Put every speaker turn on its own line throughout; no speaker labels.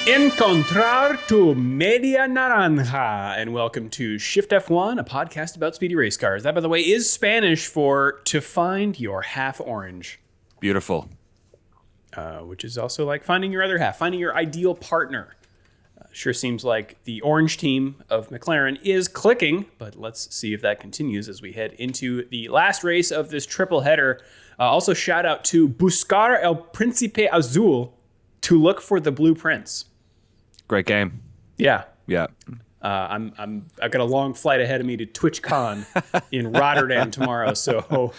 Encontrar tu media naranja, and welcome to Shift+F1, a podcast about speedy race cars. That, by the way, is Spanish for to find your half orange.
Beautiful.
Which is also like finding your other half, finding your ideal partner. Sure seems like the orange team of McLaren is clicking, but let's see if that continues as we head into the last race of this triple header. Also, shout out to Buscar el Príncipe Azul, to look for the blue prince.
Great game.
Yeah.
Yeah.
I've got a long flight ahead of me to TwitchCon in Rotterdam tomorrow, so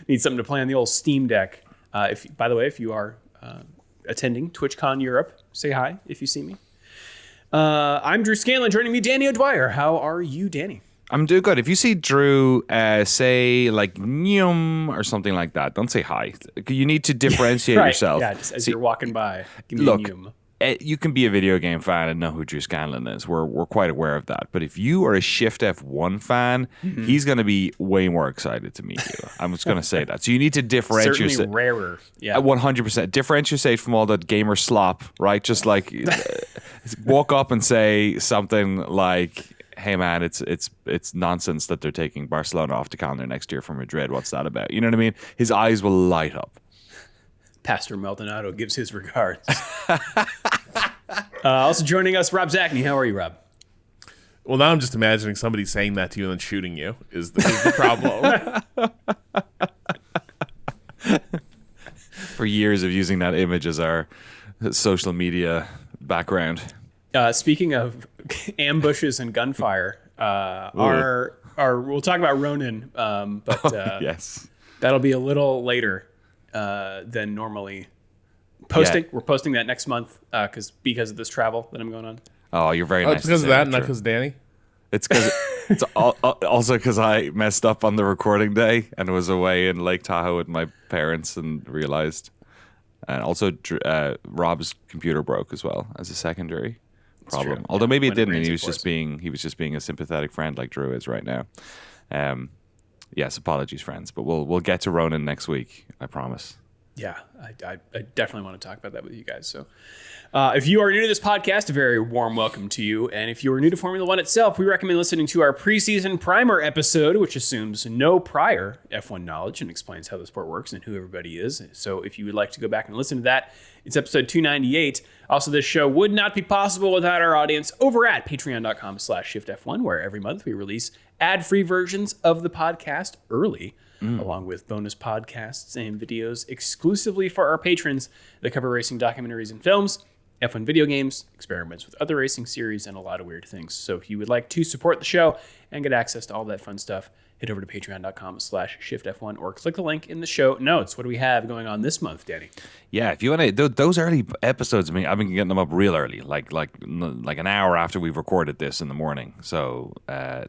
need something to play on the old Steam Deck. By the way, if you are attending TwitchCon Europe, say hi if you see me. I'm Drew Scanlon. Joining me, Danny O'Dwyer. How are you, Danny?
I'm doing good. If you see Drew say like "nyum" or something like that, don't say hi. You need to differentiate
right.
yourself.
Yeah, just as you're walking by, give me a nyum.
You can be a video game fan and know who Drew Scanlon is. We're quite aware of that. But if you are a Shift+F1 fan, he's going to be way more excited to meet you. I'm just going to say that. So you need to differentiate.
Certainly rarer. Yeah.
100%. Differentiate from all that gamer slop, right? Just like walk up and say something like, hey man, it's nonsense that they're taking Barcelona off the calendar next year from Madrid. What's that about? You know what I mean? His eyes will light up.
Pastor Maldonado gives his regards. Also joining us, Rob Zachney. How are you, Rob?
Well, now I'm just imagining somebody saying that to you and then shooting you is the problem.
For years of using that image as our social media background.
Speaking of ambushes and gunfire, we'll talk about Ronin, but
yes,
that'll be a little later than normally. We're posting that next month because of this travel that I'm going on.
Oh, you're very nice.
It's because of that, not because Danny.
It's because it's also because I messed up on the recording day and was away in Lake Tahoe with my parents and realized, and also Rob's computer broke as well as a secondary problem.
True.
Although maybe it didn't, and he was
course.
just being a sympathetic friend like Drew is right now. Yes, apologies, friends, but we'll get to Ronin next week. I promise.
Yeah, I definitely want to talk about that with you guys. So if you are new to this podcast, a very warm welcome to you. And if you are new to Formula One itself, we recommend listening to our preseason primer episode, which assumes no prior F1 knowledge and explains how the sport works and who everybody is. So if you would like to go back and listen to that, it's episode 298. Also, this show would not be possible without our audience over at patreon.com/shiftf1, where every month we release ad-free versions of the podcast early, along with bonus podcasts and videos exclusively for our patrons that cover racing documentaries and films, F1 video games, experiments with other racing series, and a lot of weird things. So if you would like to support the show and get access to all that fun stuff, head over to patreon.com/shiftf1 or click the link in the show notes. What do we have going on this month, Danny?
Yeah, if you want to, those early episodes, I've been getting them up real early, like an hour after we've recorded this in the morning. So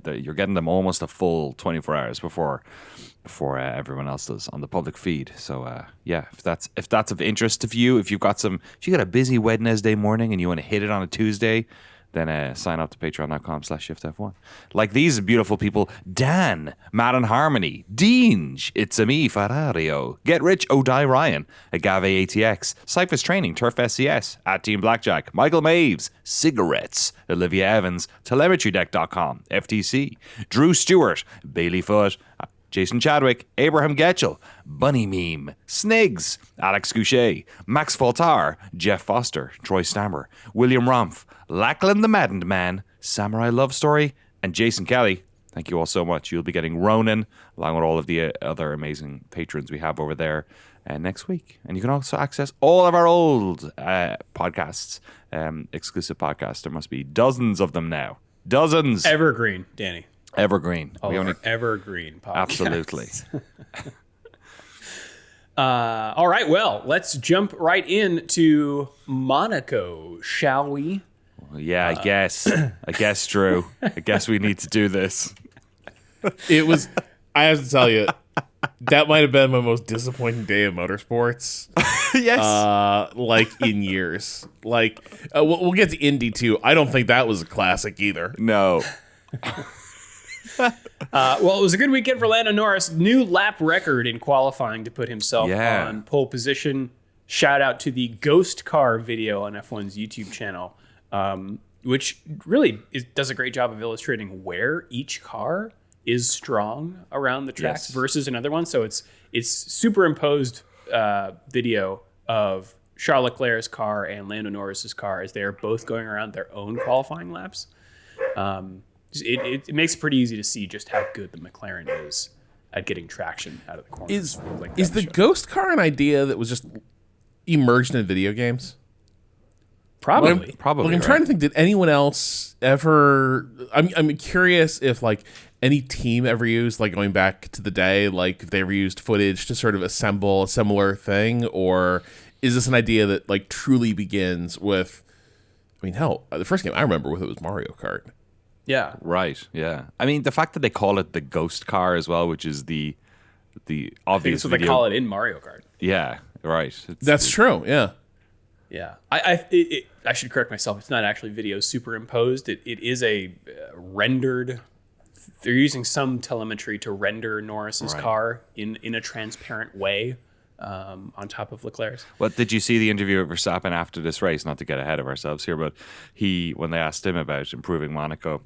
you're getting them almost a full 24 hours before everyone else does on the public feed. So yeah, if that's of interest to you, if you got a busy Wednesday morning and you want to hit it on a Tuesday, then sign up to patreon.com/shiftf1. Like these beautiful people: Dan, Matt and Harmony, Deange, It's a Me, Ferrario, Get Rich, O'Die Ryan, Agave ATX, Cyphers Training, Turf SCS, at Team Blackjack, Michael Maves, Cigarettes, Olivia Evans, TelemetryDeck.com, FTC, Drew Stewart, Bailey Foot, Jason Chadwick, Abraham Getchell, Bunny Meme, Snigs, Alex Goucher, Max Faltar, Jeff Foster, Troy Stammer, William Rumpf, Lachlan the Maddened Man, Samurai Love Story, and Jason Kelly. Thank you all so much. You'll be getting Ronin along with all of the other amazing patrons we have over there next week. And you can also access all of our old podcasts, exclusive podcasts. There must be dozens of them now. Dozens.
Evergreen, Danny.
Evergreen.
Evergreen podcast.
Absolutely.
All right, well, let's jump right into Monaco, shall we?
Yeah, I guess, Drew. I guess we need to do this.
It was, I have to tell you, that might have been my most disappointing day of motorsports.
Yes.
Like in years. Like, we'll get to Indy too. I don't think that was a classic either.
No.
Well, it was a good weekend for Lando Norris. New lap record in qualifying to put himself on pole position. shout out to the Ghost Car video on F1's YouTube channel, which really does a great job of illustrating where each car is strong around the track versus another one. So it's superimposed video of Charles Leclerc's car and Lando Norris's car as they are both going around their own qualifying laps. It makes it pretty easy to see just how good the McLaren is at getting traction out of the corner.
Is the ghost car an idea that was just emerged in video games?
Probably.
Like, I'm trying to think, did anyone else ever... I'm curious if, like, any team ever used, like, going back to the day, like, if they ever used footage to sort of assemble a similar thing, or is this an idea that, like, truly begins with... I mean, hell, the first game I remember with it was Mario Kart.
Yeah.
Right, yeah. I mean, the fact that they call it the ghost car as well, which is the obvious
I think that's what they call it in Mario Kart.
Yeah, right.
That's true, yeah.
Yeah, I should correct myself. It's not actually video superimposed. It is a rendered. They're using some telemetry to render Norris's car in a transparent way on top of Leclerc's.
Well, did you see the interview with Verstappen after this race? Not to get ahead of ourselves here, but when they asked him about improving Monaco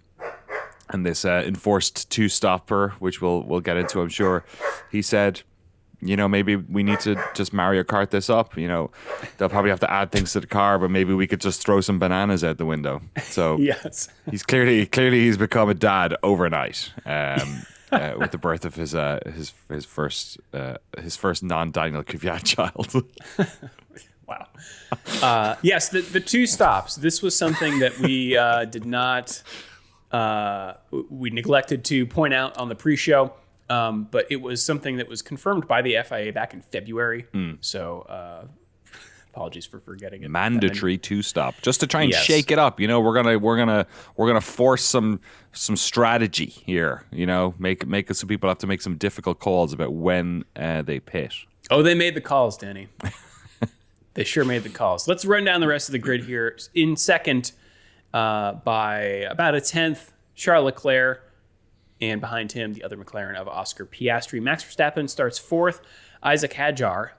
and this enforced two-stopper, which we'll get into, I'm sure, he said, maybe we need to just Mario Kart this up. They'll probably have to add things to the car, but maybe we could just throw some bananas out the window. So
yes,
he's clearly he's become a dad overnight with the birth of his first non-Daniel Kvyat child.
Wow. Yes, the two stops. This was something that we did not. We neglected to point out on the pre-show. But it was something that was confirmed by the FIA back in February. So apologies for forgetting it.
Mandatory two-stop, just to try and shake it up. We're gonna force some strategy here. Make it so people have to make some difficult calls about when they pit.
Oh, they made the calls, Danny. They sure made the calls. Let's run down the rest of the grid here. In second, by about a tenth, Charles Leclerc. And behind him, the other McLaren of Oscar Piastri. Max Verstappen starts fourth. Isaac Hadjar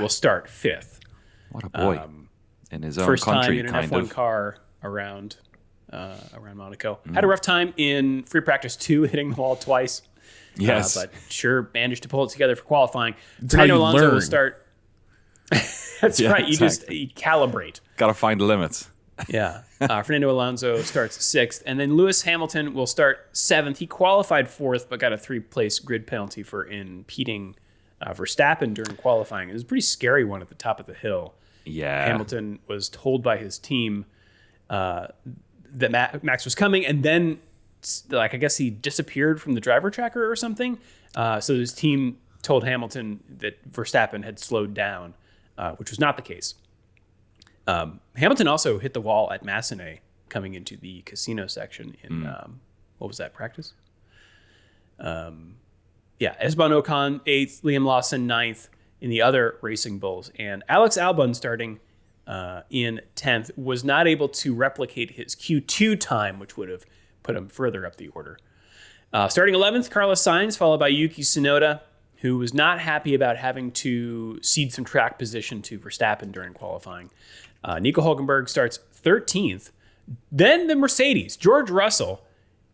will start fifth.
What a boy. In his own
first
country,
time in an F1 car around Monaco. Had a rough time in free practice 2, hitting the wall twice.
Yes.
But sure managed to pull it together for qualifying. Fernando Alonso will start. That's right. You calibrate.
Got to find the limits.
Yeah. Fernando Alonso starts sixth, and then Lewis Hamilton will start seventh. He qualified fourth, but got a 3-place grid penalty for impeding Verstappen during qualifying. It was a pretty scary one at the top of the hill.
Yeah.
Hamilton was told by his team that Max was coming, and then, I guess he disappeared from the driver tracker or something. So his team told Hamilton that Verstappen had slowed down, which was not the case. Hamilton also hit the wall at Massenet coming into the casino section in, what was that, practice? Esteban Ocon 8th, Liam Lawson 9th in the other Racing Bulls. And Alex Albon starting in 10th was not able to replicate his Q2 time, which would have put him further up the order. Starting 11th, Carlos Sainz, followed by Yuki Tsunoda, who was not happy about having to cede some track position to Verstappen during qualifying. Nico Hülkenberg starts 13th. Then the Mercedes, George Russell,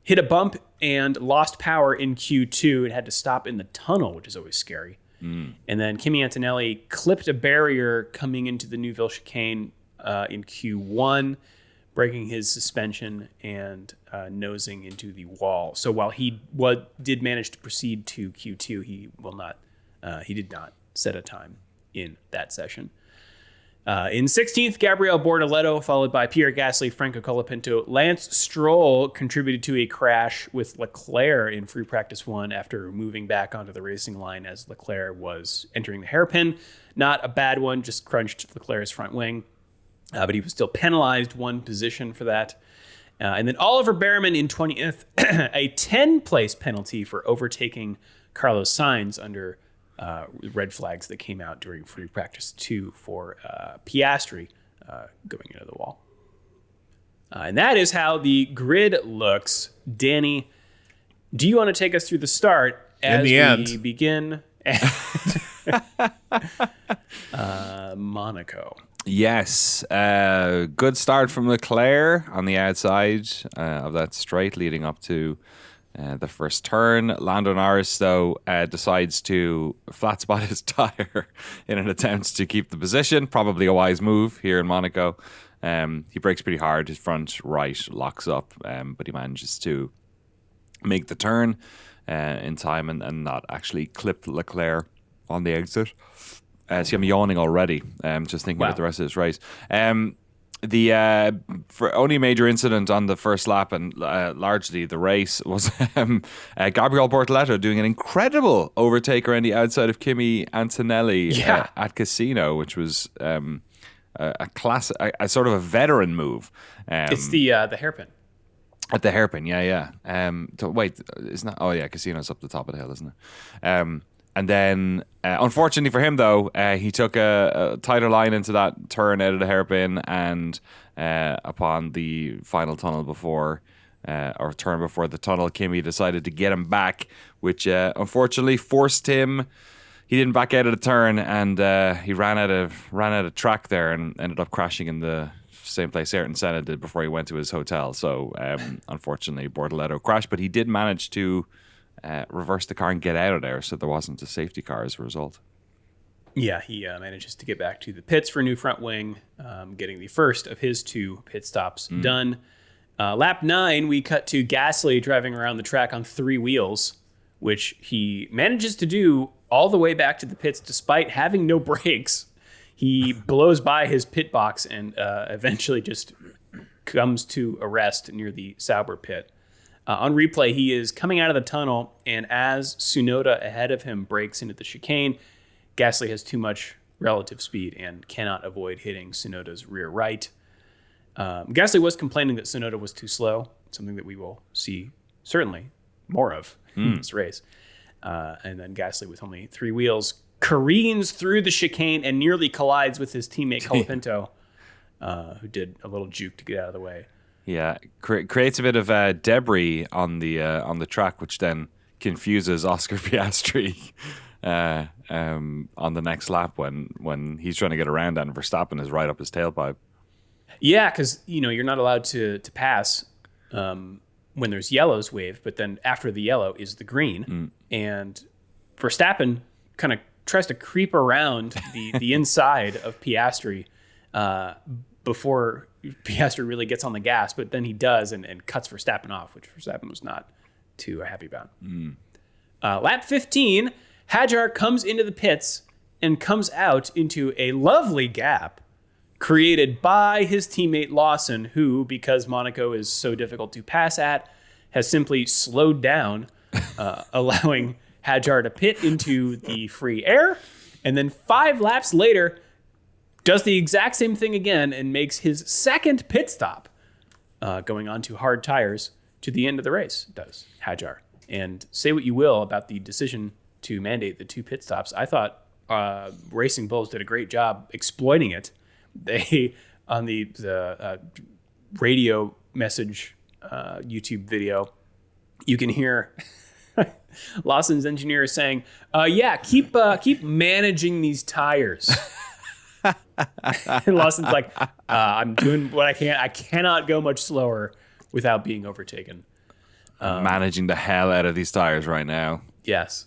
hit a bump and lost power in Q2 and had to stop in the tunnel, which is always scary. And then Kimi Antonelli clipped a barrier coming into the Neuville chicane in Q1, breaking his suspension and nosing into the wall. So while he did manage to proceed to Q2, he did not set a time in that session. In 16th, Gabriel Bortoleto, followed by Pierre Gasly, Franco Colapinto. Lance Stroll contributed to a crash with Leclerc in free practice 1 after moving back onto the racing line as Leclerc was entering the hairpin. Not a bad one, just crunched Leclerc's front wing. But he was still penalized 1 position for that. And then Oliver Behrman in 20th, a 10-place penalty for overtaking Carlos Sainz under red flags that came out during free practice 2 for Piastri going into the wall. And that is how the grid looks. Danny, do you want to take us through the start as we begin? Monaco.
Yes, good start from Leclerc on the outside of that straight leading up to the first turn. Lando Norris, though, decides to flat spot his tyre in an attempt to keep the position. Probably a wise move here in Monaco. He brakes pretty hard. His front right locks up, but he manages to make the turn in time and not actually clip Leclerc on the exit. See, I'm yawning already. Just thinking about the rest of this race. The for only major incident on the first lap and largely the race was Gabriel Bortoleto doing an incredible overtake around the outside of Kimi Antonelli at Casino, which was a class, a sort of a veteran move.
It's the hairpin.
At the hairpin, yeah. Wait, isn't that? Oh yeah, Casino's up the top of the hill, isn't it? And then, unfortunately for him, though, he took a tighter line into that turn out of the hairpin, and upon the final tunnel or turn before the tunnel, Kimi decided to get him back, which unfortunately forced him. He didn't back out of the turn, and he ran out of track there, and ended up crashing in the same place Ayrton Senna did before he went to his hotel. So, unfortunately, Bortoleto crashed, but he did manage to reverse the car and get out of there, so there wasn't a safety car as a result.
Yeah, he manages to get back to the pits for new front wing, getting the first of his 2 pit stops done. Lap 9, we cut to Gasly driving around the track on 3 wheels, which he manages to do all the way back to the pits despite having no brakes. He blows by his pit box and eventually just comes to a rest near the Sauber pit. On replay, he is coming out of the tunnel, and as Tsunoda ahead of him breaks into the chicane, Gasly has too much relative speed and cannot avoid hitting Tsunoda's rear right. Gasly was complaining that Tsunoda was too slow, something that we will see certainly more of in this race. And then Gasly, with only 3 wheels, careens through the chicane and nearly collides with his teammate Colapinto, who did a little juke to get out of the way.
Yeah, creates a bit of debris on the track, which then confuses Oscar Piastri on the next lap when he's trying to get around that, and Verstappen is right up his tailpipe.
Yeah, because you're not allowed to pass when there's yellow's wave, but then after the yellow is the green, and Verstappen kind of tries to creep around the inside of Piastri before Piastri really gets on the gas, but then he does and cuts Verstappen off, which Verstappen was not too happy about. Lap 15, Hadjar comes into the pits and comes out into a lovely gap created by his teammate Lawson, who, because Monaco is so difficult to pass at, has simply slowed down, allowing Hadjar to pit into the free air, and then 5 laps later does the exact same thing again and makes his second pit stop, going on to hard tires to the end of the race, does Hadjar. And say what you will about the decision to mandate the 2 pit stops. I thought Racing Bulls did a great job exploiting it. They, on the radio message YouTube video, you can hear Lawson's engineer saying, keep managing these tires. And Lawson's like, I'm doing what I can. I cannot go much slower without being overtaken.
Managing the hell out of these tires right now.
Yes.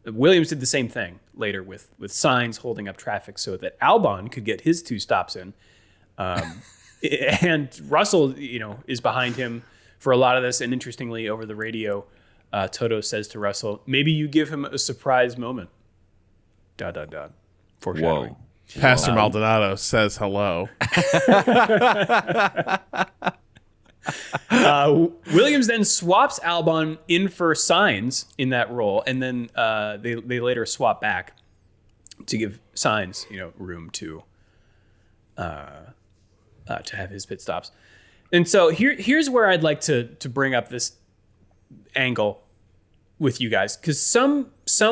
Williams did the same thing later with Sainz holding up traffic so that Albon could get his 2 stops in. And Russell, is behind him for a lot of this. And interestingly, over the radio, Toto says to Russell, maybe you give him a surprise moment. ... Foreshadowing.
Whoa.
Pastor Maldonado says hello.
Williams then swaps Albon in for Sainz in that role, and then they later swap back to give Sainz room to have his pit stops. And so here's where I'd like to bring up this angle with you guys, because some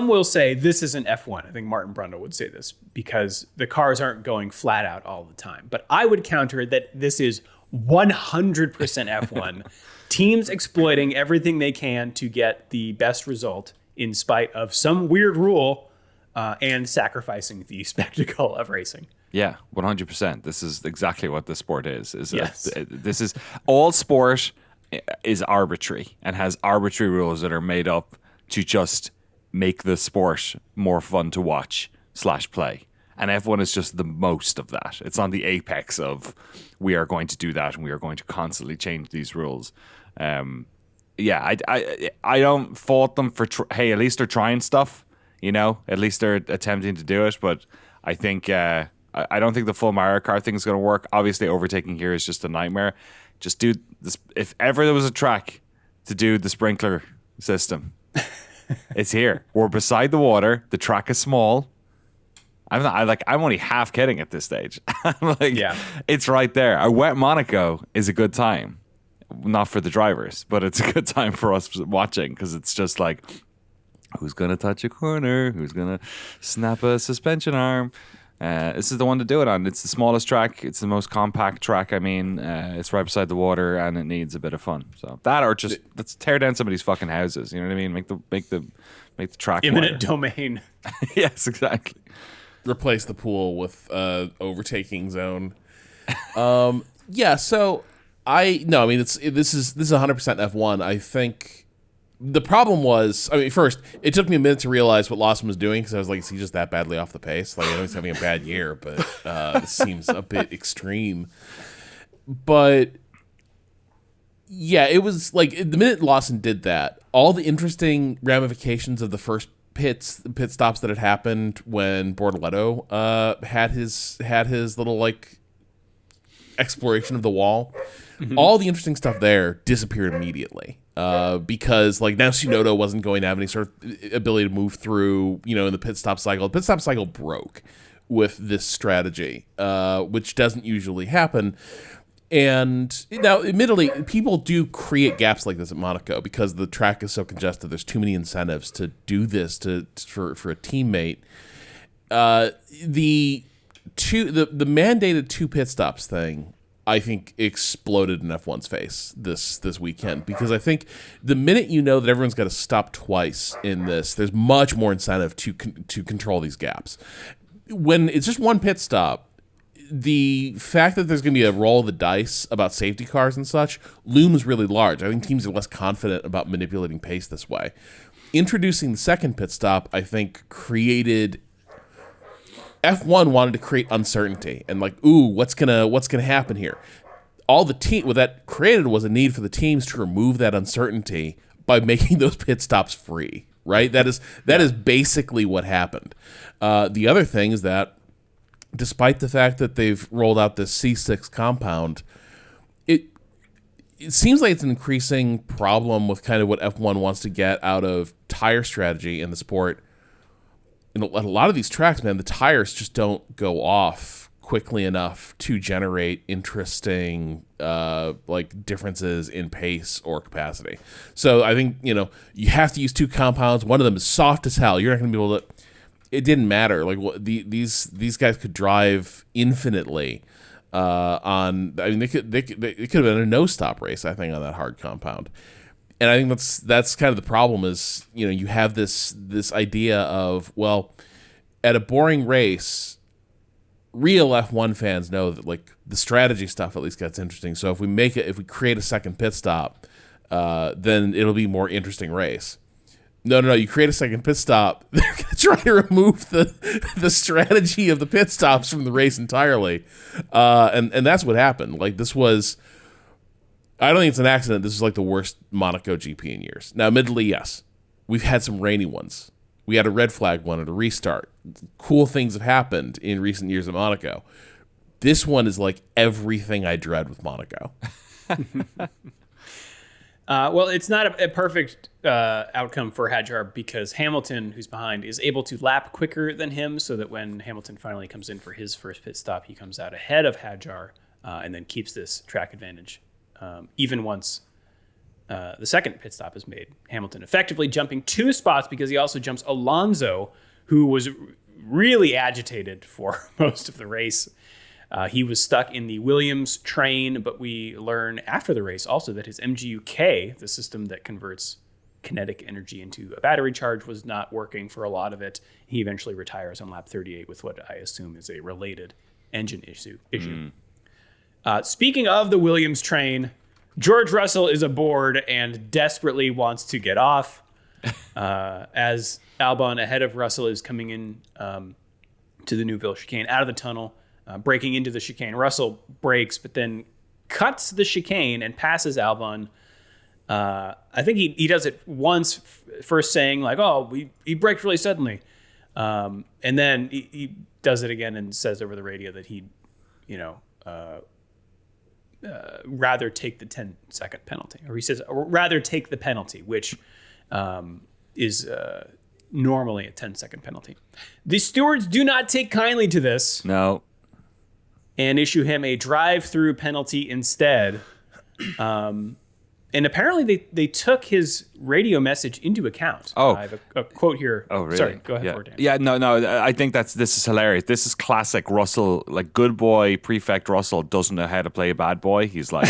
will say this isn't F1. I think Martin Brundle would say this because the cars aren't going flat out all the time. But I would counter that this is 100% F1. Teams exploiting everything they can to get the best result in spite of some weird rule and sacrificing the spectacle of racing.
Yeah, 100%. This is exactly what the sport is.
Yes.
This is all sport is arbitrary and has arbitrary rules that are made up to just make the sport more fun to watch / play. And F1 is just the most of that. It's on the apex of we are going to do that and we are going to constantly change these rules. I don't fault them for hey, at least they're trying stuff. At least they're attempting to do it. But I think I don't think the full Mario Kart thing is going to work. Obviously, overtaking here is just a nightmare. Just do this. If ever there was a track to do the sprinkler system, it's here. We're beside the water. The track is small. I'm only half kidding at this stage. It's right there. A wet Monaco is a good time. Not for the drivers, but it's a good time for us watching because it's just like, who's going to touch a corner? Who's going to snap a suspension arm? This is the one to do it on. It's the smallest track. It's the most compact track. It's right beside the water, and it needs a bit of fun. So that, or just let's tear down somebody's fucking houses. You know what I mean? Make the track
Eminent
wider.
domain.
Yes, exactly.
Replace the pool with overtaking zone. So this is 100% F1. I think the problem was, first, it took me a minute to realize what Lawson was doing because I was like, is he just that badly off the pace? Like, I know he's having a bad year, but this seems a bit extreme. But yeah, it was like the minute Lawson did that, all the interesting ramifications of the first pit stops that had happened when Bortoleto had his little like exploration of the wall. Mm-hmm. All the interesting stuff there disappeared immediately because like now Tsunoda wasn't going to have any sort of ability to move through, in the pit stop cycle. The pit stop cycle broke with this strategy, which doesn't usually happen. And now, admittedly, people do create gaps like this at Monaco because the track is so congested. There's too many incentives to do this for a teammate. The mandated 2 pit stops thing, I think, exploded in F1's face this weekend because I think the minute that everyone's got to stop twice in this, there's much more incentive to control these gaps. When it's just 1 pit stop, the fact that there's going to be a roll of the dice about safety cars and such looms really large. I think teams are less confident about manipulating pace this way. Introducing the second pit stop, I think, created F1 wanted to create uncertainty and like, ooh, what's gonna happen here? What that created was a need for the teams to remove that uncertainty by making those pit stops free. Right? That is basically what happened. The other thing is that, despite the fact that they've rolled out this C6 compound, it seems like it's an increasing problem with kind of what F1 wants to get out of tire strategy in the sport. A lot of these tracks, man, the tires just don't go off quickly enough to generate interesting differences in pace or capacity. So I think, you have to use 2 compounds. One of them is soft as hell. You're not going to be able to... It didn't matter. Like these guys could drive infinitely on. They could have been a no stop race. I think on that hard compound, and I think that's kind of the problem. Is you have this idea of, well, at a boring race, real F1 fans know that like the strategy stuff at least gets interesting. So if we create a second pit stop, then it'll be a more interesting race. No. You create a second pit stop. They're going to try to remove the strategy of the pit stops from the race entirely, and that's what happened. Like this was, I don't think it's an accident. This is like the worst Monaco GP in years. Now, admittedly, yes, we've had some rainy ones. We had a red flag one at a restart. Cool things have happened in recent years at Monaco. This one is like everything I dread with Monaco.
Well, it's not a perfect outcome for Hadjar because Hamilton, who's behind, is able to lap quicker than him so that when Hamilton finally comes in for his first pit stop, he comes out ahead of Hadjar and then keeps this track advantage. Even once the second pit stop is made, Hamilton effectively jumping 2 spots because he also jumps Alonso, who was really agitated for most of the race. He was stuck in the Williams train, but we learn after the race also that his MGU-K, the system that converts kinetic energy into a battery charge was not working for a lot of it. He eventually retires on lap 38 with what I assume is a related engine issue. Speaking of the Williams train, George Russell is aboard and desperately wants to get off. As Albon ahead of Russell is coming in to the Neuville chicane out of the tunnel, breaking into the chicane. Russell brakes, but then cuts the chicane and passes Albon. I think he does it once, first saying like, "Oh, he braked really suddenly," and then he does it again and says over the radio that he'd, rather take the 10-second penalty, or he says rather take the penalty, which is normally a 10-second penalty. The stewards do not take kindly to this.
No.
And issue him a drive-through penalty instead. And apparently they took his radio message into account.
Oh.
I have a quote here.
Oh, really?
Sorry, go ahead.
Yeah,
Forward,
yeah. No. I think this is hilarious. This is classic Russell. Like, good boy prefect Russell doesn't know how to play a bad boy. He's like,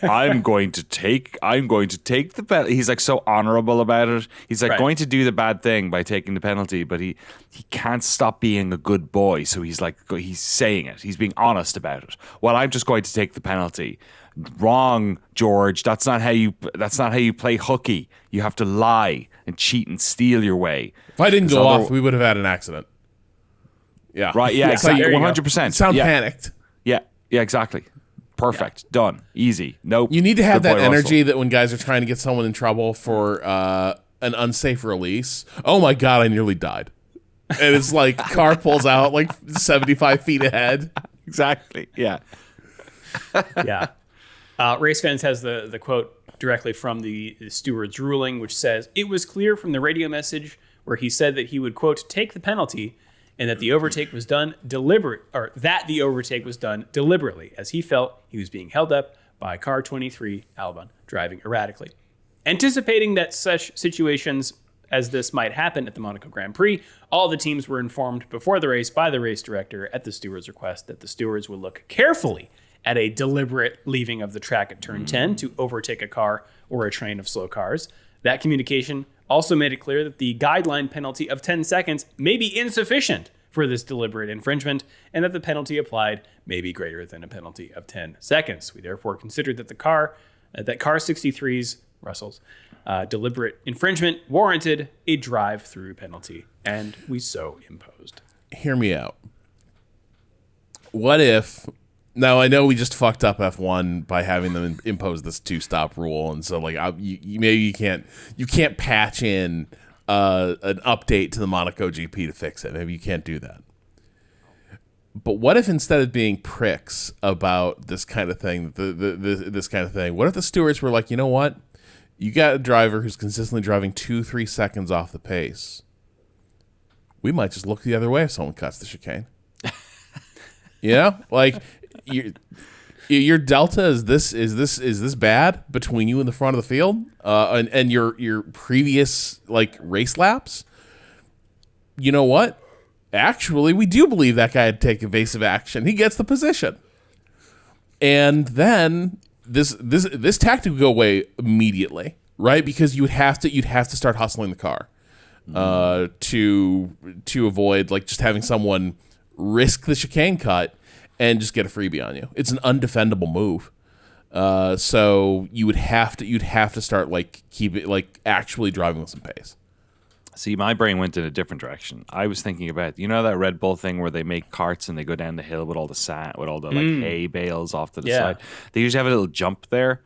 I'm going to take the penalty. He's like so honorable about it. He's like going to do the bad thing by taking the penalty, but he can't stop being a good boy. So he's saying it. He's being honest about it. Well, I'm just going to take the penalty. Wrong, George. That's not how you play hooky. You have to lie and cheat and steal your way.
If I didn't go off, we would have had an accident. Yeah.
Right. Yeah. Exactly. 100%.
Sound panicked.
Yeah. Yeah. Exactly. Perfect. Done. Easy. Nope.
You need to have that energy
Russell.
that when guys are trying to get someone in trouble for an unsafe release. Oh my God! I nearly died. And it's like car pulls out like 75 feet ahead.
Exactly. Yeah.
Yeah. Race Fans has the quote directly from the steward's ruling, which says, "It was clear from the radio message where he said that he would, quote, take the penalty, and that the overtake was done deliberately, as he felt he was being held up by car 23 Albon driving erratically. Anticipating that such situations as this might happen at the Monaco Grand Prix, all the teams were informed before the race by the race director at the steward's request that the stewards would look carefully at a deliberate leaving of the track at turn 10 to overtake a car or a train of slow cars. That communication also made it clear that the guideline penalty of 10 seconds may be insufficient for this deliberate infringement, and that the penalty applied may be greater than a penalty of 10 seconds. We therefore considered that car 63's, Russell's, deliberate infringement warranted a drive-through penalty, and we so imposed."
Hear me out. What if... Now, I know we just fucked up F1 by having them impose this two-stop rule, and so like maybe you can't patch in an update to the Monaco GP to fix it. Maybe you can't do that. But what if instead of being pricks about this kind of thing, this kind of thing, what if the stewards were like, you know what? You got a driver who's consistently driving 2-3 seconds off the pace. We might just look the other way if someone cuts the chicane. You know, like your delta is this bad between you and the front of the field, and your previous like race laps. You know what? Actually, we do believe that guy had to take evasive action. He gets the position, and then this tactic would go away immediately, right? Because you'd have to start hustling the car to avoid like just having someone risk the chicane cut and just get a freebie on you. It's an undefendable move. So you'd have to start actually driving with some pace.
See, my brain went in a different direction. I was thinking about, you know, that Red Bull thing where they make carts and they go down the hill with all the sand, with all the like hay bales off to the side. They usually have a little jump there.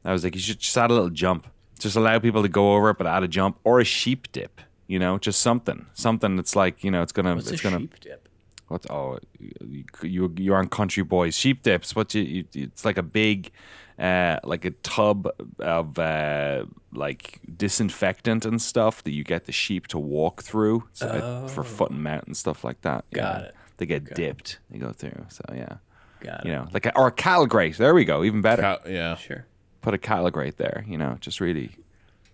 I was like, you should just add a little jump. Just allow people to go over it, but add a jump or a sheep dip. You know, just something that's like, you know,
What's a sheep dip?
You're on Country Boys. Sheep dips. It's like a big, like a tub of like disinfectant and stuff that you get the sheep to walk through, for foot and mouth and stuff like that.
Got it.
They get dipped. They go through. So yeah.
Got it.
You know, or a cattle grate. There we go. Even better.
Yeah.
Sure.
Put a cattle grate there. You know, just really.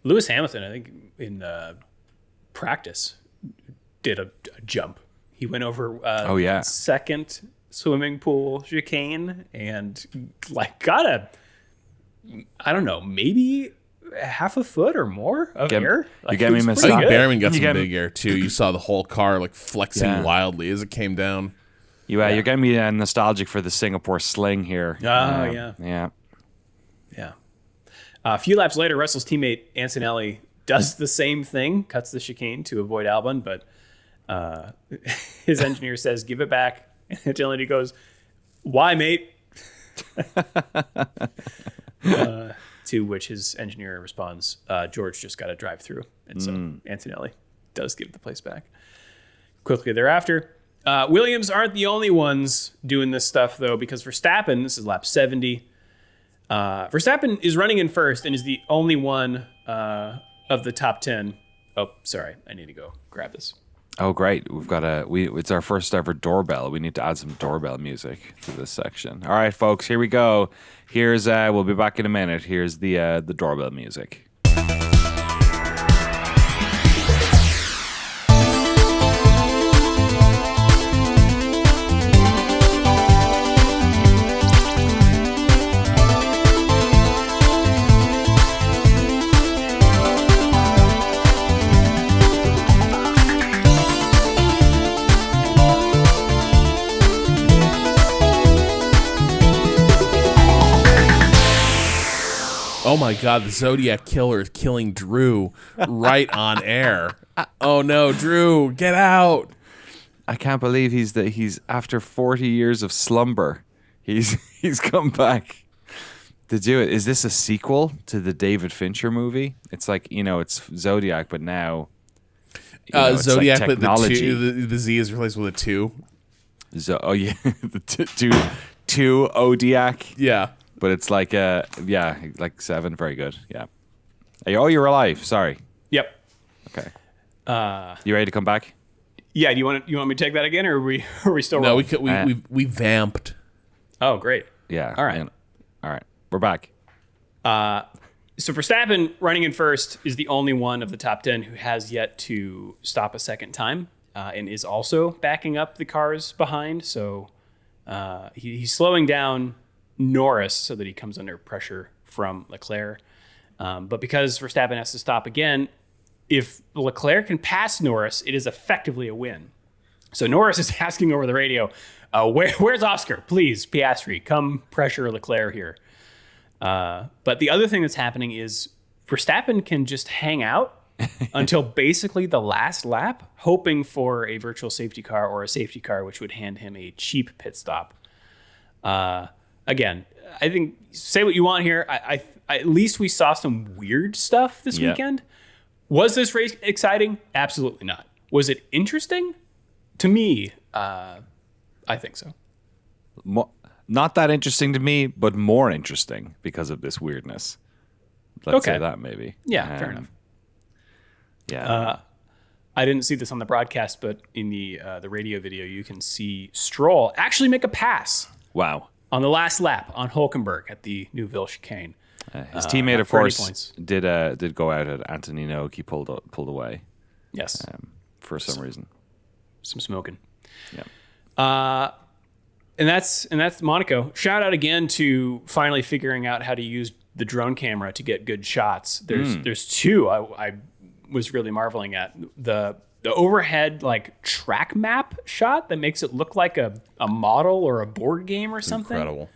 Lewis Hamilton, I think, in practice, did a jump. He went over second swimming pool chicane and like got I don't know, maybe half a foot or more of air.
You get me
it was
I
pretty
think
good.
Behrman got some big air too. You saw the whole car like flexing wildly as it came down.
You're getting me nostalgic for the Singapore Sling here.
Oh, yeah.
Yeah.
Yeah. A few laps later, Russell's teammate Antonelli does the same thing, cuts the chicane to avoid Albon, but his engineer says, give it back. And Antonelli goes, why, mate? To which his engineer responds, George just got to drive through. And so Antonelli does give the place back. Quickly thereafter, Williams aren't the only ones doing this stuff, though, because Verstappen, this is lap 70, Verstappen is running in first and is the only one of the top 10. Oh, sorry. I need to go grab this.
Oh, great. We've got it's our first ever doorbell. We need to add some doorbell music to this section. All right, folks, here we go. Here's, we'll be back in a minute. Here's the doorbell music.
Oh my God, the Zodiac Killer is killing Drew right on air. Oh no, Drew, get out.
I can't believe he's after 40 years of slumber. He's come back to do it. Is this a sequel to the David Fincher movie? It's like, it's Zodiac, but now it's
Zodiac,
like
but
technology.
the Z is replaced with a 2.
The two Odiac.
Yeah.
But it's like like 7. Very good. Yeah. You're alive. Sorry.
Yep.
Okay. You ready to come back?
Yeah. Do you want me to take that again, or are we still
No,
rolling?
we vamped.
Oh, great.
Yeah.
All right.
All right. We're back.
So Verstappen running in first is the only one of the top 10 who has yet to stop a second time, and is also backing up the cars behind. So he's slowing down Norris so that he comes under pressure from Leclerc. But because Verstappen has to stop again, if Leclerc can pass Norris, it is effectively a win. So Norris is asking over the radio, where's Oscar? Please, Piastri, come pressure Leclerc here. But the other thing that's happening is Verstappen can just hang out until basically the last lap, hoping for a virtual safety car or a safety car, which would hand him a cheap pit stop. Again, I think, say what you want here. I at least we saw some weird stuff this weekend. Was this race exciting? Absolutely not. Was it interesting? To me, I think so.
Not that interesting to me, but more interesting because of this weirdness. Let's say that maybe.
Yeah, fair enough.
Yeah.
I didn't see this on the broadcast, but in the radio video, you can see Stroll actually make a pass.
Wow.
On the last lap on Hulkenberg at the Neuville chicane.
His teammate, of course, did go out at Antonino. He pulled away.
Yes.
For some reason.
Some smoking.
Yeah.
And that's Monaco. Shout out again to finally figuring out how to use the drone camera to get good shots. There's two I was really marveling at. The overhead track map shot that makes it look like a model or a board game or something.
Incredible.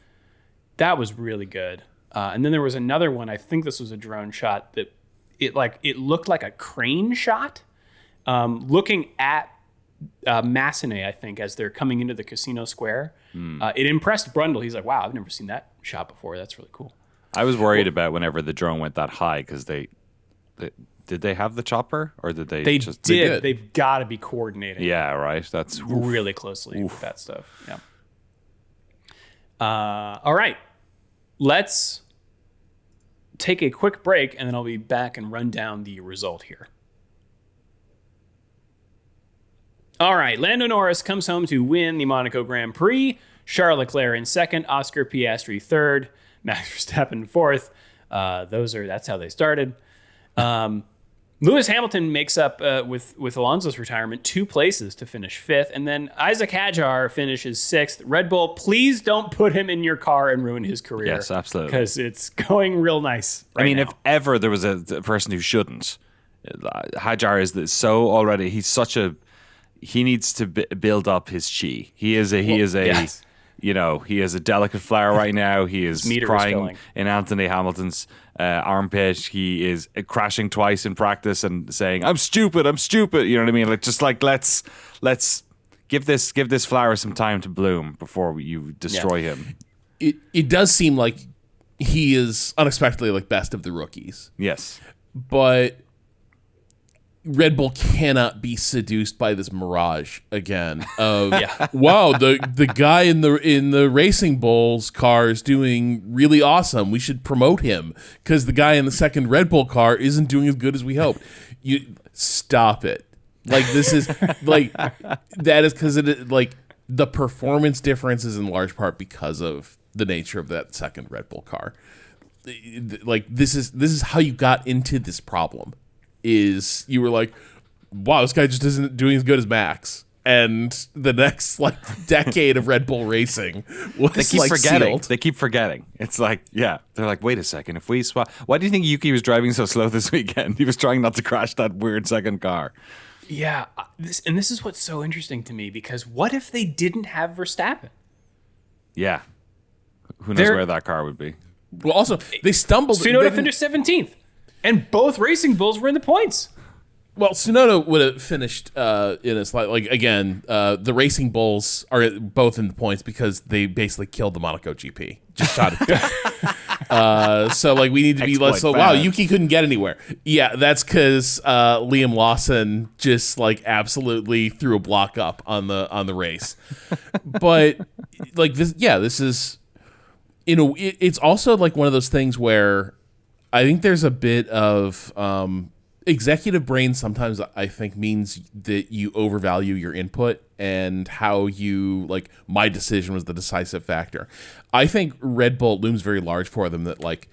That was really good. And then there was another one. I think this was a drone shot that it looked like a crane shot, looking at Massenet, I think, as they're coming into the casino square. It impressed Brundle. He's like, wow, I've never seen that shot before. That's really cool.
I was worried about whenever the drone went that high because did they have the chopper or did they?
They
just
did. They've got to be coordinating.
Yeah, right. That's
really closely with that stuff. Yeah. All right. Let's take a quick break, and then I'll be back and run down the result here. All right, Lando Norris comes home to win the Monaco Grand Prix. Charles Leclerc in second, Oscar Piastri third, Max Verstappen fourth. That's how they started. Lewis Hamilton makes up with Alonso's retirement 2 places to finish 5th, and then Isaac Hadjar finishes 6th. Red Bull, please don't put him in your car and ruin his career.
Yes, absolutely.
Because it's going real nice. Right now.
if ever there was a person who shouldn't, Hadjar is so already. He needs to build up his chi. He is a
yes.
He is a delicate flower right now. He is crying in Anthony Hamilton's armpit. He is crashing twice in practice and saying, I'm stupid. You know what I mean? Let's give this flower some time to bloom before you destroy him.
It does seem like he is unexpectedly like best of the rookies.
Yes.
But Red Bull cannot be seduced by this mirage again of wow, the guy in the Racing Bulls car is doing really awesome. We should promote him because the guy in the second Red Bull car isn't doing as good as we hope. You stop it. Like this is like that is because it like the performance difference is in large part because of the nature of that second Red Bull car. Like this is how you got into this problem. Is you were like, wow, this guy just isn't doing as good as Max, and the next like decade of Red Bull racing was
forgetting.
sealed.
They keep forgetting. It's like, they're like, wait a second, if we swap, why do you think Yuki was driving so slow this weekend? He was trying not to crash that weird second car.
Yeah, this is what's so interesting to me because what if they didn't have Verstappen?
Yeah, who knows where that car would be?
Well, also they stumbled.
Tsunoda finished 17th. And both Racing Bulls were in the points.
Well, Tsunoda would have finished in a slight, like, again, the Racing Bulls are both in the points because they basically killed the Monaco GP. Just shot it down. So, like, we need to be less, so, wow, Yuki couldn't get anywhere. Yeah, that's because Liam Lawson just, like, absolutely threw a block up on the race. But, like, this is, it's also, like, one of those things where I think there's a bit of executive brain sometimes I think means that you overvalue your input and how you like my decision was the decisive factor. I think Red Bull looms very large for them that like,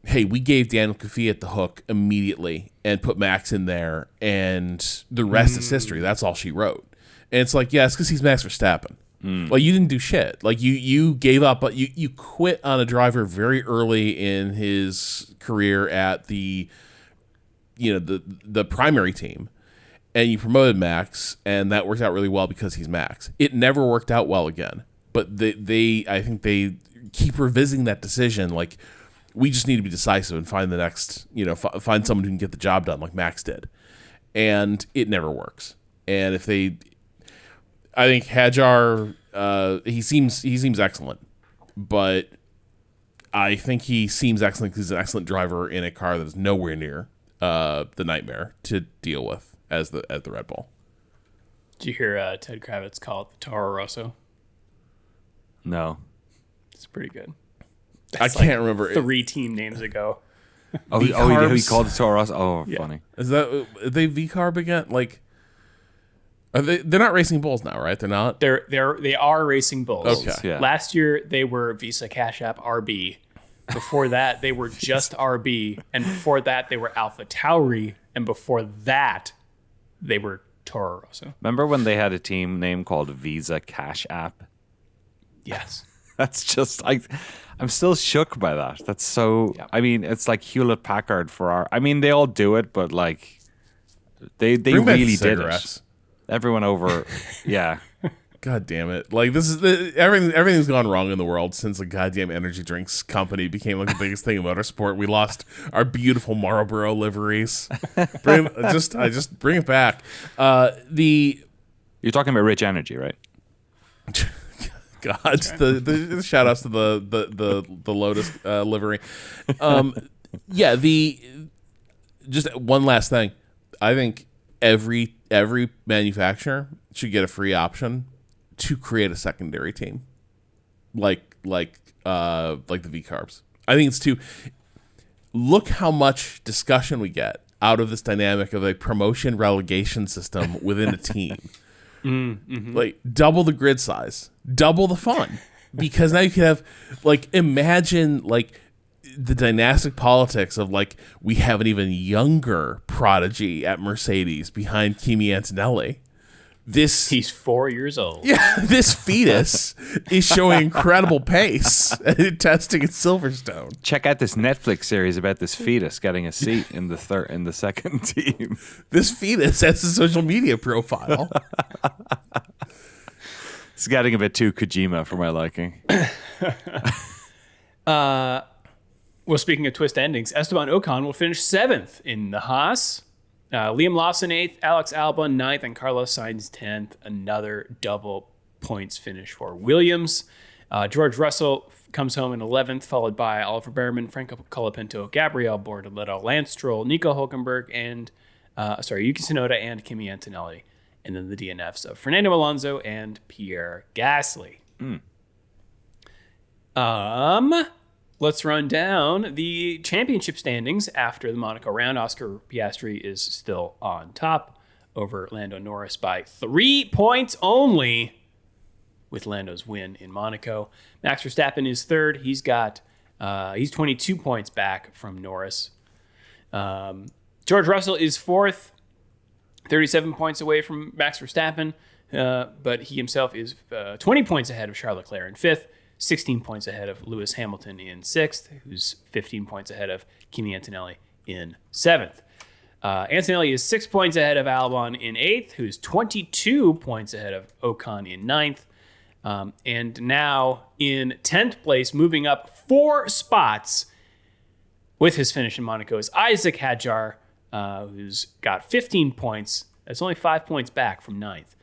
hey, we gave Daniel Kvyat the hook immediately and put Max in there and the rest is history. That's all she wrote. And it's like, yeah, it's because he's Max Verstappen. Like you didn't do shit. Like you gave up, but you quit on a driver very early in his career at the primary team, and you promoted Max, and that worked out really well because he's Max. It never worked out well again, but I think they keep revisiting that decision. Like we just need to be decisive and find the next, find someone who can get the job done like Max did, and it never works. And I think Hadjar, he seems excellent, but I think he seems excellent because he's an excellent driver in a car that is nowhere near the nightmare to deal with as the Red Bull.
Did you hear Ted Kravitz call it the Toro Rosso?
No,
it's pretty good.
I can't remember
3 team names ago.
He called it Toro Rosso. Oh, yeah. Funny.
Is that are they V-carb again? Like. They're not Racing Bulls now, right? They're not.
They are Racing Bulls.
Okay.
Yeah.
Last year they were Visa Cash App RB. Before that they were just RB, and before that they were Alpha Tauri, and before that they were Toro Rosso.
Remember when they had a team name called Visa Cash App?
Yes.
That's just I'm still shook by that. That's so. Yeah. I mean, it's like Hewlett Packard for our. I mean, they all do it, but like they really did it. Everyone over, yeah.
God damn it! Like this is everything's gone wrong in the world since the goddamn energy drinks company became like the biggest thing in motorsport. We lost our beautiful Marlboro liveries. Just bring it back.
You're talking about Rich Energy, right?
God, the shout outs to the Lotus livery. Yeah. Just one last thing. I think every manufacturer should get a free option to create a secondary team, like the V-carbs. I think it's to look how much discussion we get out of this dynamic of a promotion relegation system within a team. Mm-hmm. Like double the grid size, double the fun, because now you can have like imagine like the dynastic politics of like we have an even younger prodigy at Mercedes behind Kimi Antonelli.
He's 4 years old.
Yeah, this fetus is showing incredible pace at testing at Silverstone.
Check out this Netflix series about this fetus getting a seat in the second team.
This fetus has a social media profile.
It's getting a bit too Kojima for my liking.
Well, speaking of twist endings, Esteban Ocon will finish 7th in the Haas. Liam Lawson 8th, Alex Albon 9th, and Carlos Sainz 10th. Another double points finish for Williams. George Russell comes home in 11th, followed by Oliver Behrman, Franco Colapinto, Gabriel Bortoleto, Lance Stroll, Nico Hulkenberg, and Yuki Tsunoda and Kimi Antonelli. And then the DNFs of Fernando Alonso and Pierre Gasly. Let's run down the championship standings after the Monaco round. Oscar Piastri is still on top over Lando Norris by 3 points only with Lando's win in Monaco. Max Verstappen is third. He's 22 points back from Norris. George Russell is fourth, 37 points away from Max Verstappen, but he himself is 20 points ahead of Charles Leclerc in fifth. 16 points ahead of Lewis Hamilton in 6th, who's 15 points ahead of Kimi Antonelli in 7th. Antonelli is 6 points ahead of Albon in 8th, who's 22 points ahead of Ocon in 9th. And now in 10th place, moving up 4 spots with his finish in Monaco, is Isaac Hadjar, who's got 15 points. That's only 5 points back from 9th.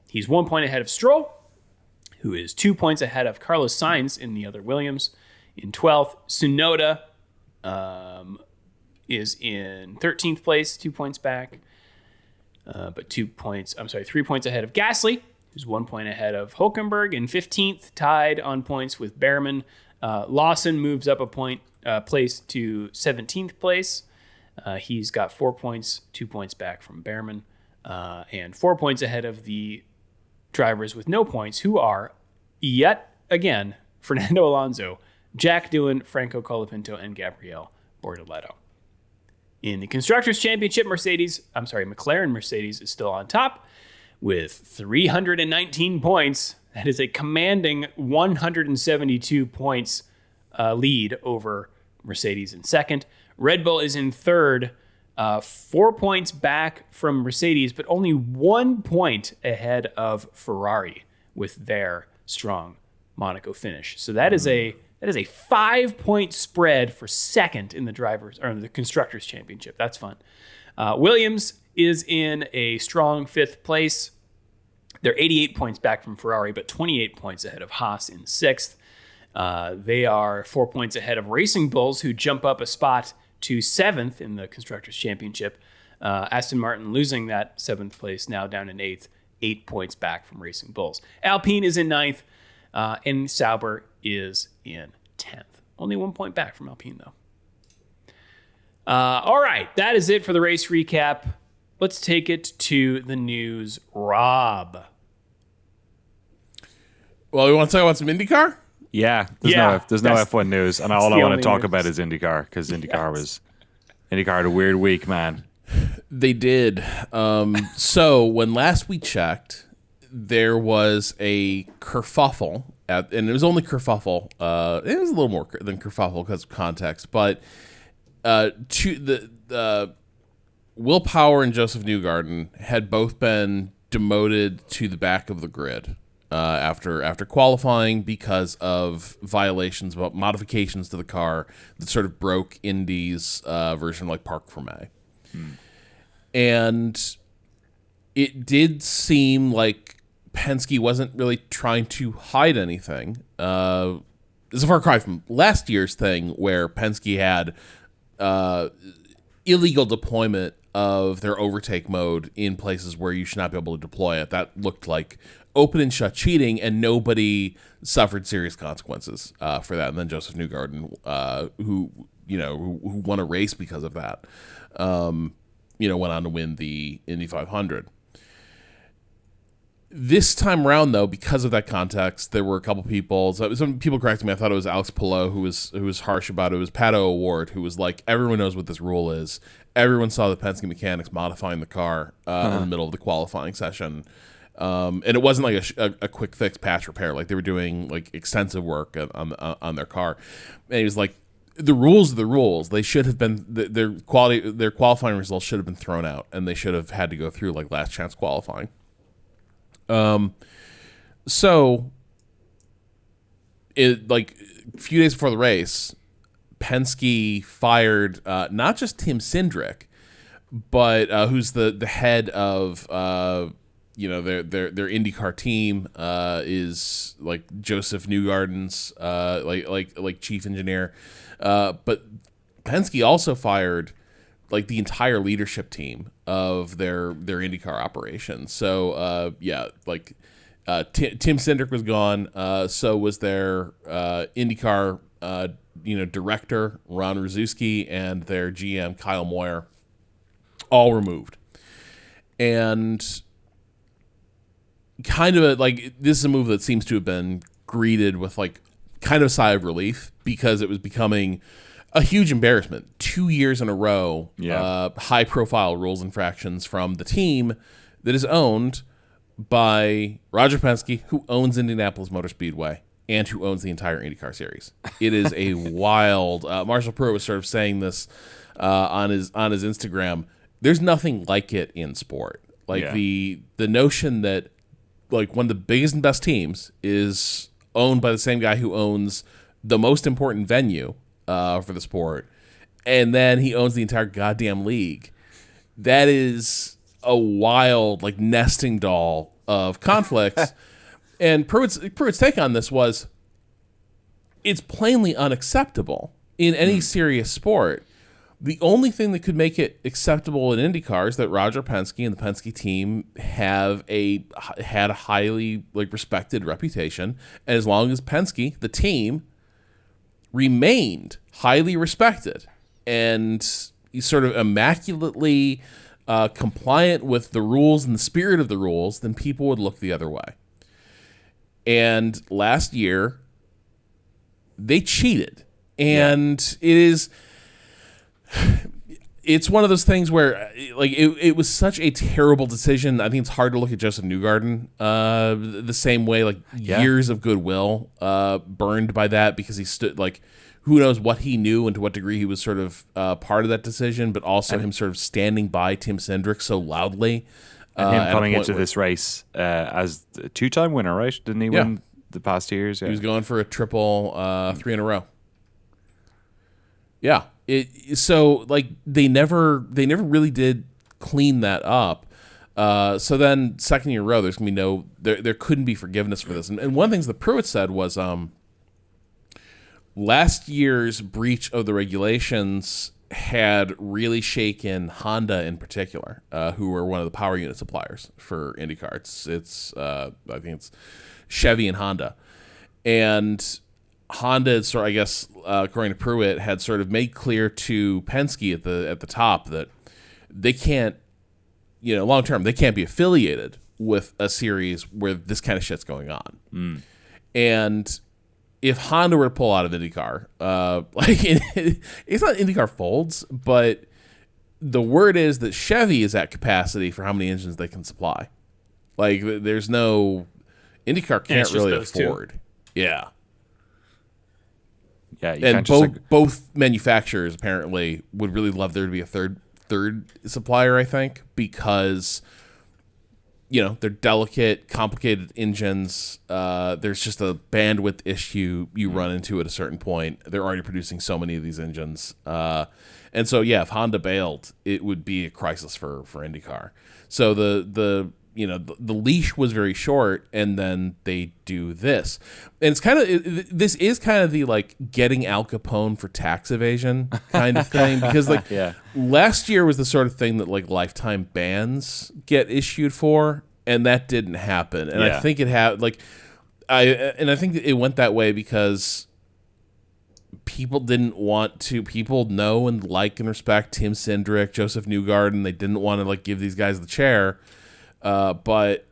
He's 1 point ahead of Stroll, who is 2 points ahead of Carlos Sainz in the other Williams. In 12th, Tsunoda is in 13th place, 2 points back. But 3 points ahead of Gasly, who's 1 point ahead of Hulkenberg. In 15th, tied on points with Behrman. Lawson moves up a place to 17th place. He's got 4 points, 2 points back from Behrman, and 4 points ahead of the drivers with no points, who are, yet again, Fernando Alonso, Jack Doohan, Franco Colapinto, and Gabriel Bortoleto. In the Constructors' Championship, McLaren Mercedes is still on top with 319 points. That is a commanding 172 points lead over Mercedes in second. Red Bull is in third, 4 points back from Mercedes, but only 1 point ahead of Ferrari with their strong Monaco finish. So that is a 5 point spread for second in the Constructors' Championship. That's fun. Williams is in a strong 5th place. They're 88 points back from Ferrari, but 28 points ahead of Haas in 6th. They are 4 points ahead of Racing Bulls, who jump up a spot to 7th in the Constructors' Championship. Aston Martin losing that 7th place, now down in 8th, 8 points back from Racing Bulls. Alpine is in 9th, and Sauber is in 10th. Only 1 point back from Alpine, though. All right, that is it for the race recap. Let's take it to the news. Rob.
Well, we want to talk about some IndyCar?
Yeah, there's no F1 news, and all I want to talk about is IndyCar, because IndyCar had a weird week, man.
They did. So when last we checked, there was a kerfuffle, and it was only kerfuffle. It was a little more than kerfuffle because of context, but Will Power and Joseph Newgarden had both been demoted to the back of the grid after qualifying because of violations about modifications to the car that sort of broke Indy's version of like Park for May. And it did seem like Penske wasn't really trying to hide anything. It's a far cry from last year's thing where Penske had illegal deployment of their overtake mode in places where you should not be able to deploy it. That looked like open and shut cheating, and nobody suffered serious consequences for that. And then Joseph Newgarden, who won a race because of that, went on to win the Indy 500. This time around, though, because of that context, there were a couple people. So some people corrected me. I thought it was Alex Pillow who was harsh about it. It was Pato O'Ward who was like, everyone knows what this rule is. Everyone saw the Penske mechanics modifying the car in the middle of the qualifying session, and it wasn't like a quick fix patch repair. Like they were doing like extensive work on their car. And he was like, the rules are the rules. They should have been their qualifying results should have been thrown out, and they should have had to go through like last chance qualifying. So it like a few days before the race, Penske fired not just Tim Cindric, but who's the head of their IndyCar team is like Joseph Newgarden's like chief engineer, but Penske also fired like the entire leadership team of their IndyCar operation. So Tim Cindric was gone. So was their IndyCar director Ron Ruzewski and their GM Kyle Moyer, all removed. And kind of this is a move that seems to have been greeted with like kind of a sigh of relief, because it was becoming a huge embarrassment. 2 years in a row, high-profile rules infractions from the team that is owned by Roger Penske, who owns Indianapolis Motor Speedway and who owns the entire IndyCar series. It is a wild. Marshall Pruitt was sort of saying this on his Instagram. There's nothing like it in sport. The notion that like one of the biggest and best teams is owned by the same guy who owns the most important venue for the sport, and then he owns the entire goddamn league. That is a wild like nesting doll of conflicts. And Pruitt's take on this was, it's plainly unacceptable in any serious sport. The only thing that could make it acceptable in IndyCar is that Roger Penske and the Penske team had a highly like respected reputation, and as long as Penske, the team, remained highly respected and sort of immaculately compliant with the rules and the spirit of the rules, then people would look the other way. And last year, they cheated. And it's one of those things where like it was such a terrible decision. I think it's hard to look at Joseph Newgarden the same way, like years of goodwill burned by that, because he stood like, who knows what he knew and to what degree he was sort of part of that decision, but also him sort of standing by Tim Cindric so loudly.
And him coming into this race as a two-time winner, right? Didn't he win the past 2 years? Yeah.
He was going for a triple 3 in a row. Yeah. So like they never really did clean that up. So then second year in a row, there's gonna be there couldn't be forgiveness for this. And one of the things that Pruitt said was last year's breach of the regulations had really shaken Honda in particular, who were one of the power unit suppliers for IndyCar. It's I think it's Chevy and Honda, and Honda, I guess, according to Pruitt, had sort of made clear to Penske at the top that they can't, long term, they can't be affiliated with a series where this kind of shit's going on. And if Honda were to pull out of IndyCar, it's not IndyCar folds, but the word is that Chevy is at capacity for how many engines they can supply. Like, there's no IndyCar can't really afford. Two. Yeah.
Yeah,
and both manufacturers apparently would really love there to be a third supplier, I think, because they're delicate, complicated engines. There's just a bandwidth issue you run into at a certain point. They're already producing so many of these engines. And so, if Honda bailed, it would be a crisis for IndyCar. So the leash was very short, and then they do this. And it's this is kind of the like getting Al Capone for tax evasion kind of thing, because last year was the sort of thing that like lifetime bans get issued for, and that didn't happen. And I think it had I think it went that way because people know and like and respect Tim Cindric, Joseph Newgarden. They didn't want to like give these guys the chair. But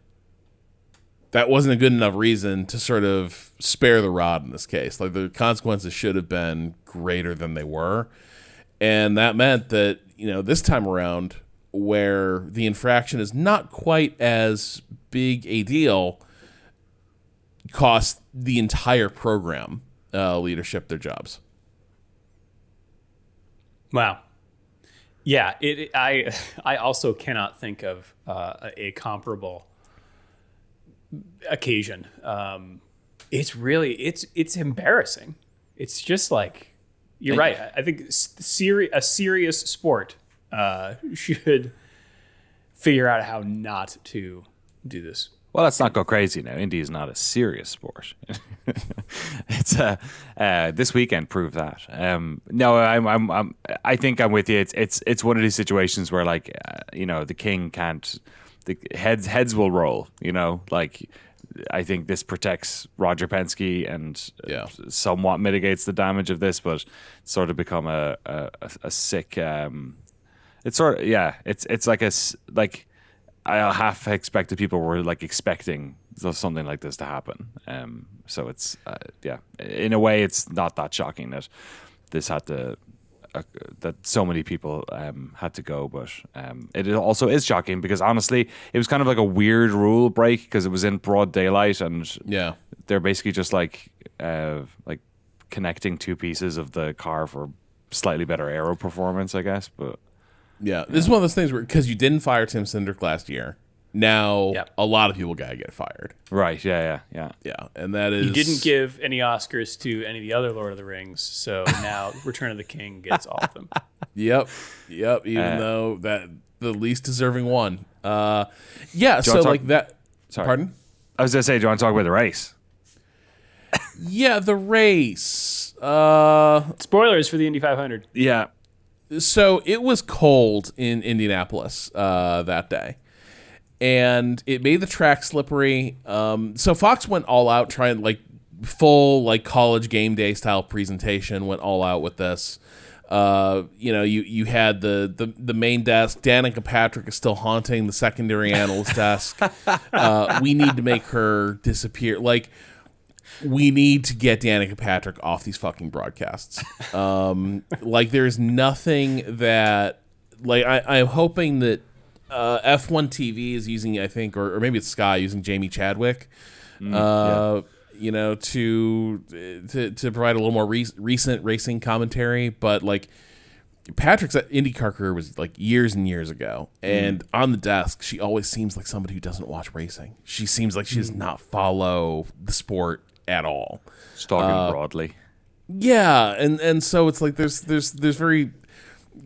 that wasn't a good enough reason to sort of spare the rod in this case. Like, the consequences should have been greater than they were. And that meant that, this time around, where the infraction is not quite as big a deal, cost the entire program leadership their jobs.
Wow. Yeah, I also cannot think of a comparable occasion. It's really it's embarrassing. It's just like, you're right. I think a serious sport should figure out how not to do this.
Well, let's not go crazy now. Indy is not a serious sport. It's this weekend proved that. No, I think I'm with you. It's one of these situations where, like, the king can't. The heads will roll. Like, I think this protects Roger Penske and somewhat mitigates the damage of this, but it's sort of become a sick. It's sort of It's like I half expected people were like expecting something like this to happen. So it's in a way it's not that shocking that this had to that so many people had to go, but it also is shocking because honestly it was kind of like a weird rule break because it was in broad daylight and they're basically just like connecting two pieces of the car for slightly better aero performance, I guess, but.
Yeah, this is one of those things where, because you didn't fire Tim Cindric last year, now a lot of people gotta get fired.
Right, yeah.
And that is...
He didn't give any Oscars to any of the other Lord of the Rings, so now Return of the King gets all of them.
Yep, even though that the least deserving one. So like that...
Sorry.
Pardon?
I was gonna say, do you want to talk about the race?
Yeah, the race.
Spoilers for the Indy 500.
Yeah.
So it was cold in Indianapolis that day, and it made the track slippery. So Fox went all out, trying like full like college game day style presentation. Went all out with this. You had the main desk. Danica Patrick is still haunting the secondary analyst desk. We need to make her disappear. Like, we need to get Danica Patrick off these fucking broadcasts. Like, there's nothing that, like, I'm hoping that F1 TV is using, I think, or maybe it's Sky using Jamie Chadwick, to provide a little more recent racing commentary. But like, Patrick's IndyCar career was like years and years ago, and on the desk, she always seems like somebody who doesn't watch racing. She seems like she does not follow the sport at all.
Just talking broadly.
Yeah, and so it's like there's very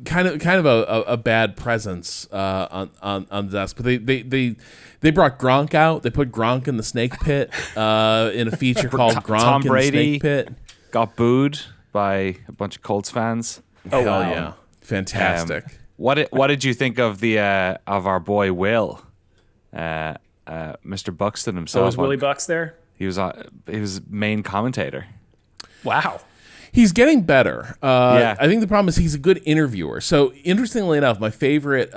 kind of a bad presence on the desk. But they brought Gronk out. They put Gronk in the snake pit in a feature called Gronk
Tom
in
Brady
the Snake Pit.
Got booed by a bunch of Colts fans.
Oh hell yeah, fantastic.
What did you think of the of our boy Will, Mr. Buxton himself?
So was Willie Bucks there?
He was main commentator.
Wow.
He's getting better. I think the problem is he's a good interviewer. So interestingly enough, my favorite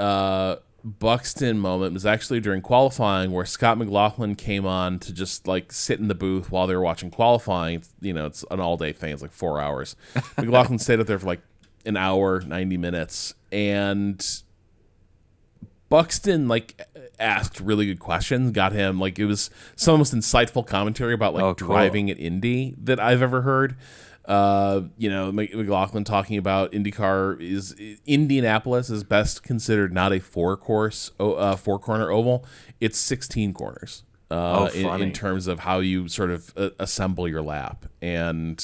Buxton moment was actually during qualifying, where Scott McLaughlin came on to just like sit in the booth while they were watching qualifying. It's an all-day thing. It's like 4 hours. McLaughlin stayed up there for like an hour, 90 minutes, and Buxton like asked really good questions, got him like, it was some of the most insightful commentary about like driving at Indy that I've ever heard. McLaughlin talking about IndyCar is Indianapolis is best considered not a four corner oval. It's 16 corners in terms of how you sort of assemble your lap and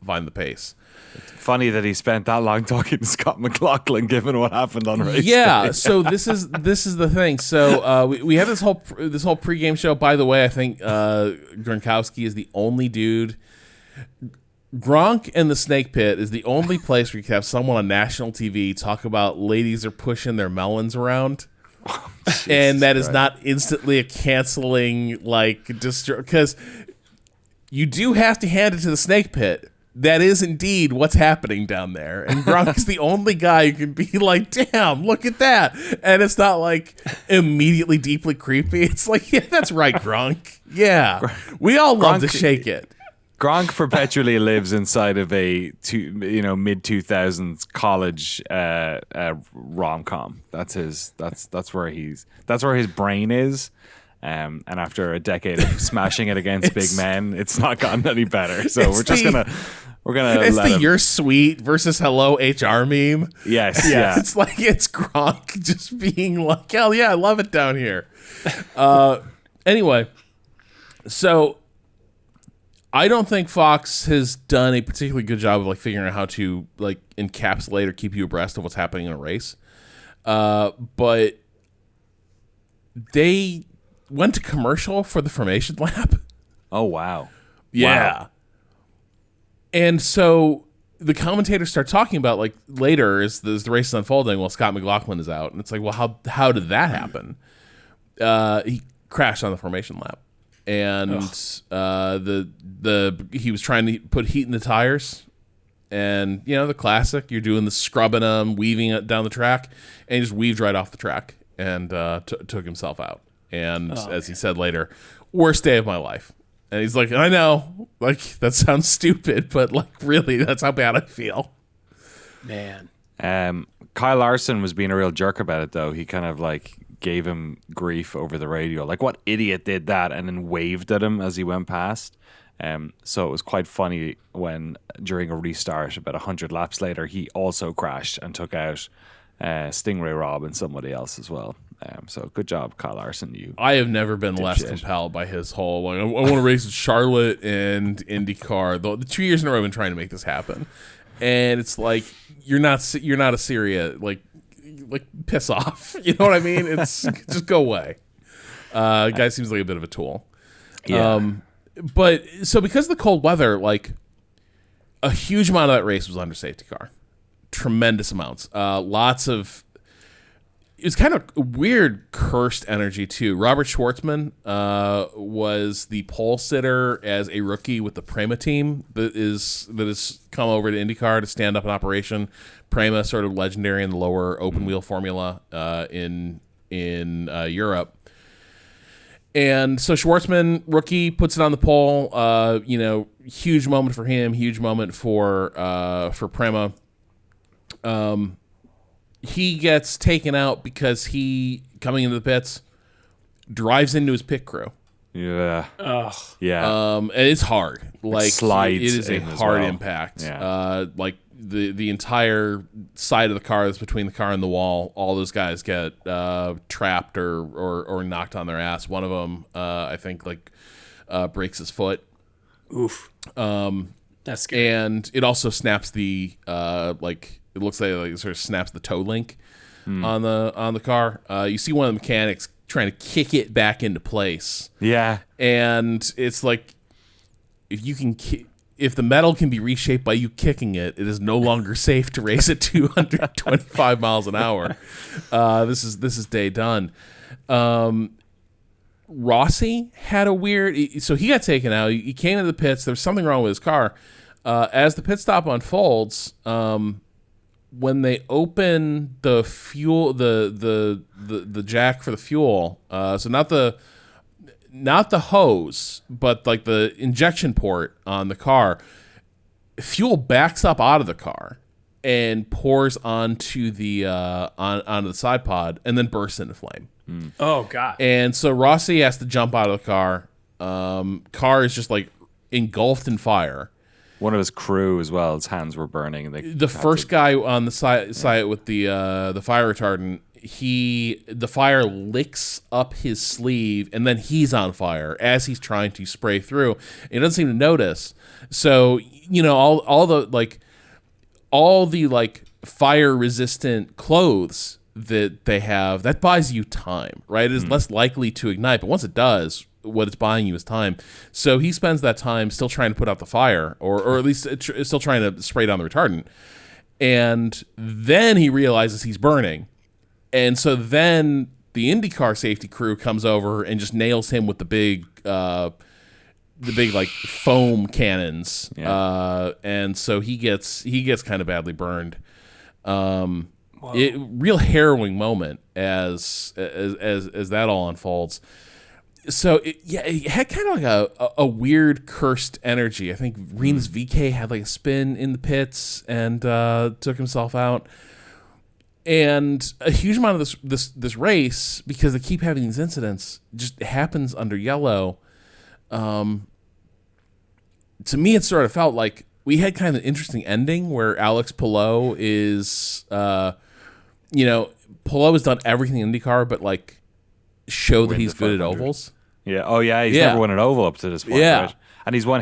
find the pace.
Funny that he spent that long talking to Scott McLaughlin, given what happened on race
day.
So
this is the thing. So we have this whole pregame show. By the way, I think Gronkowski is the only dude. Gronk and the Snake Pit is the only place where you can have someone on national TV talk about ladies are pushing their melons around. And that is not instantly a canceling, like, because you do have to hand it to the Snake Pit. that is indeed what's happening down there. And Gronk's the only guy who can be like, damn, look at that. And it's not like immediately deeply creepy. It's like, yeah, that's right, Gronk. Yeah. We all love to shake it.
Gronk perpetually lives inside of a mid 2000s college rom-com. That's where his brain is. And after a decade of smashing it against big men, it's not gotten any better. So we're gonna.
It's the "You're sweet" versus "Hello HR" meme.
Yes, yeah.
It's like it's Gronk just being like, "Hell yeah, I love it down here." Anyway, so I don't think Fox has done a particularly good job of like figuring out how to like encapsulate or keep you abreast of what's happening in a race. But they went to commercial for the formation lap.
Oh, wow.
Yeah.
Wow.
And so the commentators start talking about like later as the race is unfolding while Scott McLaughlin is out. And it's like, well, how did that happen? He crashed on the formation lap. And he was trying to put heat in the tires. And, you know, the classic, you're doing the scrubbing them, weaving it down the track. And he just weaved right off the track and took himself out. And as he said later, worst day of my life. And he's like, I know, like that sounds stupid, but like really, that's how bad I feel.
Man.
Kyle Larson was being a real jerk about it, though. He kind of like gave him grief over the radio, like what idiot did that, and then waved at him as he went past. So it was quite funny when during a restart, about 100 laps later, he also crashed and took out Stingray Robb and somebody else as well. So good job, Kyle Larson.
I have never been less compelled by his whole like I want to race Charlotte and IndyCar. The 2 years in a row I've been trying to make this happen, and it's like you're not a Syria like piss off. You know what I mean? It's just go away. Guy seems like a bit of a tool.
Yeah.
But so because of the cold weather, like a huge amount of that race was under safety car, tremendous amounts. Lots of. It was kind of weird, cursed energy, too. Robert Schwartzman was the pole sitter as a rookie with the Prema team that has come over to IndyCar to stand up an operation. Prema, sort of legendary in the lower open wheel formula in Europe. And so Schwartzman, rookie, puts it on the pole. Huge moment for him, huge moment for Prema. He gets taken out because he, coming into the pits, drives into his pit crew.
Yeah.
Ugh.
Yeah.
And it's hard. Like
slides.
It is a hard impact.
Yeah.
Like the entire side of the car that's between the car and the wall, all those guys get trapped or knocked on their ass. One of them, I think, breaks his foot.
Oof. That's scary.
And it also snaps the it looks like it sort of snaps the toe link on the car. You see one of the mechanics trying to kick it back into place.
Yeah.
And it's like if the metal can be reshaped by you kicking it, it is no longer safe to race at 225 miles an hour. This is day done. Rossi had a weird. So he got taken out. He came into the pits. There was something wrong with his car. As the pit stop unfolds, when they open the fuel, the jack for the fuel, so not the hose, but like the injection port on the car, fuel backs up out of the car and pours onto the onto the side pod and then bursts into flame.
Oh God!
And so Rossi has to jump out of the car. Car is just like engulfed in fire.
One of his crew as well. His hands were burning. And
the first guy on the side with the fire retardant, the fire licks up his sleeve, and then he's on fire as he's trying to spray through. He doesn't seem to notice. So all the fire resistant clothes that they have, that buys you time, right? It is less likely to ignite, but once it does, what it's buying you is time. So he spends that time still trying to put out the fire, or at least still trying to spray down the retardant. And then he realizes he's burning. And so then the IndyCar safety crew comes over and just nails him with the big big like foam cannons,
Yeah.
and so he gets kind of badly burned. Real harrowing moment as that all unfolds. So it had kind of like a weird cursed energy. I think Rinus VK had like a spin in the pits and took himself out. And a huge amount of this race, because they keep having these incidents, just happens under yellow. To me, it sort of felt like we had kind of an interesting ending where Alex Palou is, Palou has done everything in IndyCar, but like show that he's good at ovals.
Yeah. Oh, yeah. He's never won an oval up to this point.
Yeah.
Right? And he's won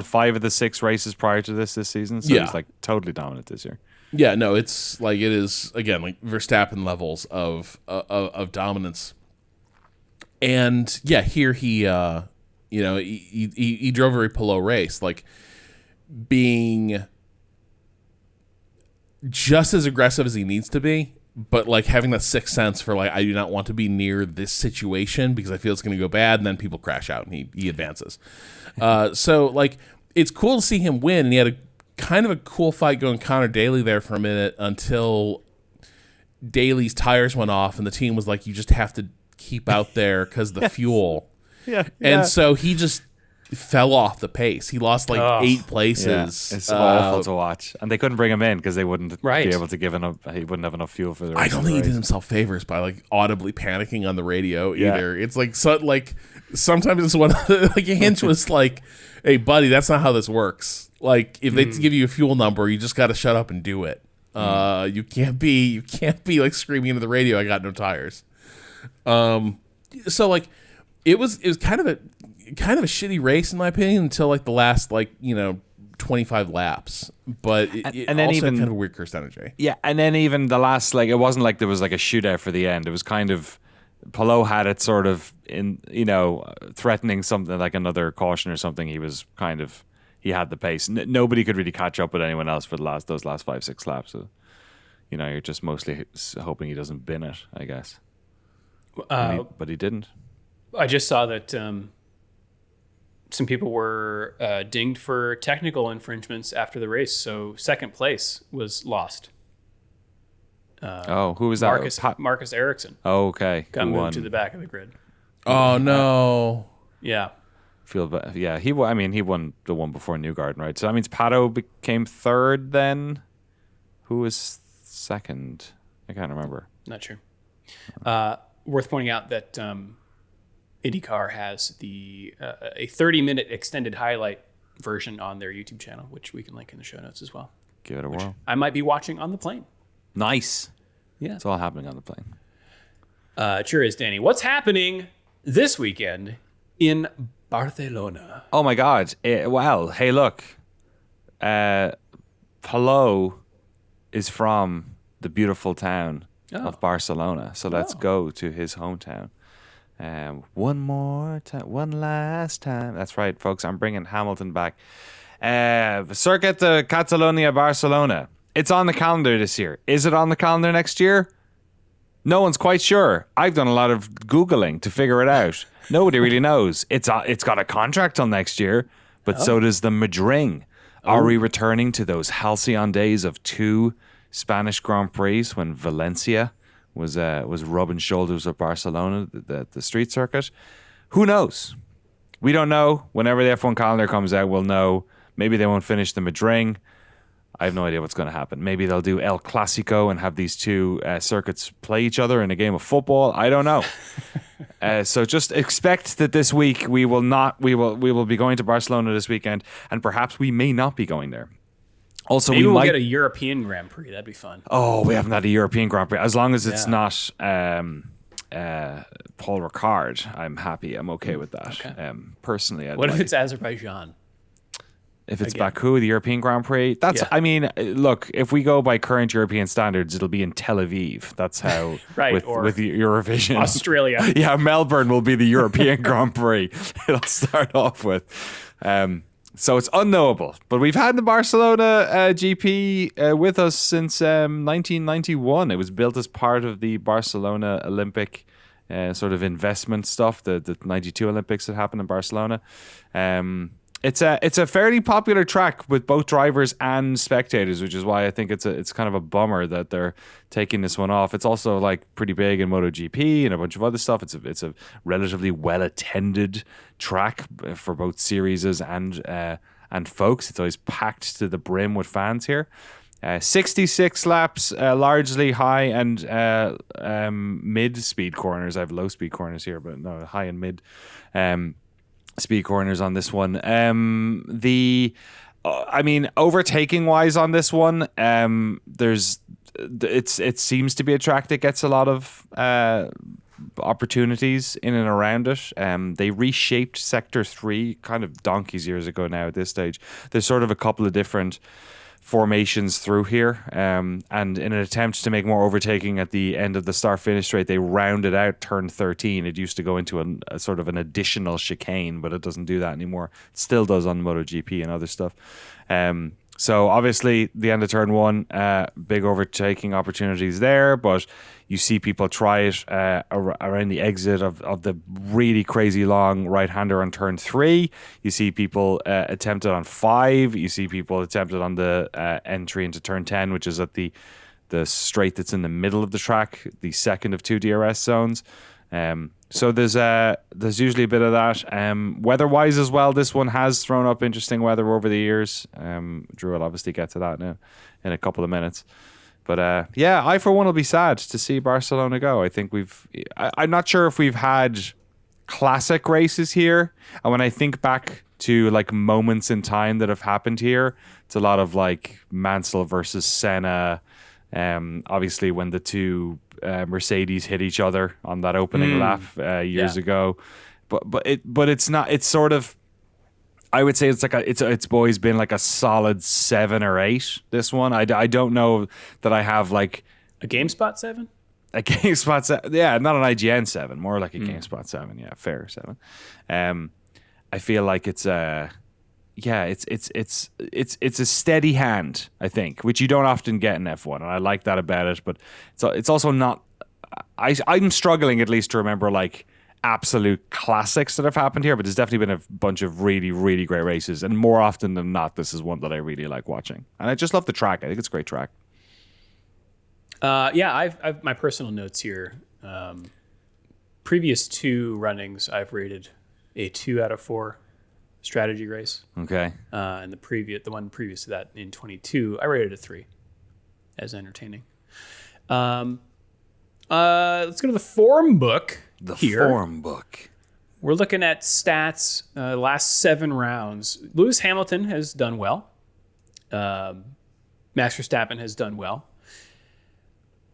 5 of the 6 races prior to this season. So he's like totally dominant this year.
Yeah. No, it's like it is again like Verstappen levels of dominance. And yeah, here he drove a very Palou race, like being just as aggressive as he needs to be, but like having that sixth sense for like, I do not want to be near this situation because I feel it's going to go bad, and then people crash out and he advances. So like it's cool to see him win, and he had a kind of a cool fight going Connor Daly there for a minute until Daly's tires went off and the team was like, you just have to keep out there because the fuel.
Yeah.
And so he just fell off the pace. He lost like 8 places.
Yeah. It's awful to watch. And they couldn't bring him in because they wouldn't be
Right.
able to give enough. He wouldn't have enough fuel for the rest
I don't
of the
think he
race.
did himself favors by like audibly panicking on the radio
Yeah.
either. It's like sometimes it's one like a hinge was like, hey buddy, that's not how this works. Like if they give you a fuel number, you just got to shut up and do it. You can't be like screaming into the radio, I got no tires. So like it was kind of a shitty race in my opinion until like the last 25 laps, but it
and then
also
even
had kind of weird cursed energy.
Yeah, and then even the last, like, it wasn't like there was like a shootout for the end. It was kind of, Palou had it sort of in, threatening something like another caution or something. He was kind of, he had the pace. Nobody could really catch up with anyone else for those last 5-6 laps. So, you're just mostly hoping he doesn't bin it, I guess. But he didn't.
I just saw that some people were dinged for technical infringements after the race, so second place was lost.
Who was that?
Marcus Ericsson
Oh, okay.
got
Who
moved
won?
to the back of the grid.
Oh no.
Yeah.
Feel bad. Yeah, he won the one before Newgarden, right? So that means Pato became third then. Who was second? I can't remember.
Not sure. Worth pointing out that IndyCar has a 30-minute extended highlight version on their YouTube channel, which we can link in the show notes as well.
Give it a whirl.
I might be watching on the plane.
Nice.
Yeah.
It's all happening on the plane.
It sure is, Danny. What's happening this weekend in Barcelona?
Oh my God. Well, hey, look. Palou is from the beautiful town of Barcelona. So let's go to his hometown. One more time, one last time. That's right, folks. I'm bringing Hamilton back. Circuit de Catalunya, Barcelona. It's on the calendar this year. Is it on the calendar next year? No one's quite sure. I've done a lot of Googling to figure it out. Nobody really knows. It's got a contract till next year, but so does the Madrid. Are we returning to those halcyon days of 2 Spanish Grand Prix when Valencia was rubbing shoulders with Barcelona, the street circuit? Who knows? We don't know. Whenever the F1 calendar comes out, we'll know. Maybe they won't finish the Madrid. I have no idea what's going to happen. Maybe they'll do El Clasico and have these 2 circuits play each other in a game of football. I don't know. So just expect that this week we will be going to Barcelona this weekend, and perhaps we may not be going there. Also,
Maybe
we
we'll
might
get a European Grand Prix. That'd be fun.
Oh, we haven't had a European Grand Prix. As long as it's not Paul Ricard, I'm happy. I'm okay with that.
Okay.
Personally,
What if it's Azerbaijan?
if it's
again?
Baku, the European Grand Prix? That's.
Yeah.
I mean, look, if we go by current European standards, it'll be in Tel Aviv. That's how
Right,
with
or
Eurovision.
Australia.
Yeah, Melbourne will be the European Grand Prix. It'll start off with. So it's unknowable. But we've had the Barcelona GP with us since 1991. It was built as part of the Barcelona Olympic sort of investment stuff. The '92 Olympics that happened in Barcelona. It's a fairly popular track with both drivers and spectators, which is why I think it's kind of a bummer that they're taking this one off. It's also like pretty big in MotoGP and a bunch of other stuff. It's a relatively well attended track for both series and folks. It's always packed to the brim with fans here. 66 laps, largely high and mid speed corners. I have low speed corners here, but no, high and mid speed corners on this one. Overtaking wise on this one, it seems to be a track that gets a lot of opportunities in and around it. They reshaped Sector 3 kind of donkeys years ago now at this stage. There's sort of a couple of different formations through here, and in an attempt to make more overtaking at the end of the start-finish straight, they rounded out turn 13. It used to go into a sort of an additional chicane, but it doesn't do that anymore. It still does on MotoGP and other stuff. So obviously the end of turn 1, big overtaking opportunities there, but you see people try it around the exit of the really crazy long right-hander on turn 3. You see people attempt it on 5. You see people attempt it on the entry into turn 10, which is at the straight that's in the middle of the track, the second of 2 DRS zones. So there's usually a bit of that. Weather-wise as well, this one has thrown up interesting weather over the years. Drew will obviously get to that now in a couple of minutes. But I for one will be sad to see Barcelona go. I think I'm not sure if we've had classic races here. And when I think back to like moments in time that have happened here, it's a lot of like Mansell versus Senna. Obviously when the two Mercedes hit each other on that opening lap years ago, but it's not. It's sort of. I would say it's like it's always been like a solid 7 or 8. This one, I don't know that I have like
a GameSpot 7.
A GameSpot 7, yeah, not an IGN 7, more like a GameSpot 7, yeah, fair 7. I feel like it's a steady hand, I think, which you don't often get in F1, and I like that about it. But it's also not. I'm struggling at least to remember like absolute classics that have happened here, but there's definitely been a bunch of really, really great races, and more often than not, this is one that I really like watching, and I just love the track. I think it's a great track.
I've my personal notes here. Previous 2 runnings, I've rated a 2 out of 4 strategy race.
Okay.
And the one previous to that in 22, I rated a 3 as entertaining. Let's go to the form book.
Form book.
We're looking at stats. Last 7 rounds. Lewis Hamilton has done well. Max Verstappen has done well.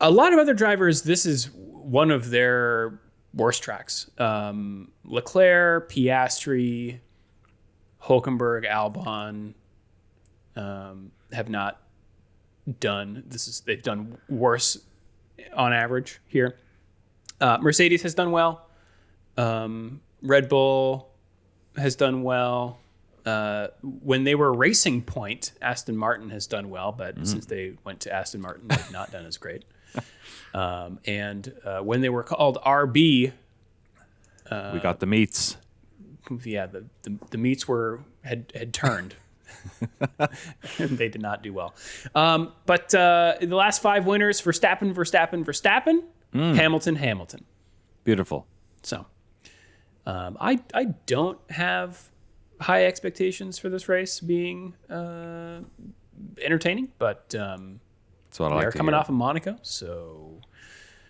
A lot of other drivers, this is one of their worst tracks. Leclerc, Piastri, Hülkenberg, Albon have not done. They've done worse on average here. Mercedes has done well. Red Bull has done well. When they were Racing Point, Aston Martin has done well, but since they went to Aston Martin, they've not done as great. And when they were called RB,
we got the meats.
Yeah, the meats had turned. And they did not do well. But the last 5 winners: Verstappen, Hamilton.
Beautiful.
So I don't have high expectations for this race being entertaining, but
that's what I like
they're
to
coming
hear.
off of Monaco, so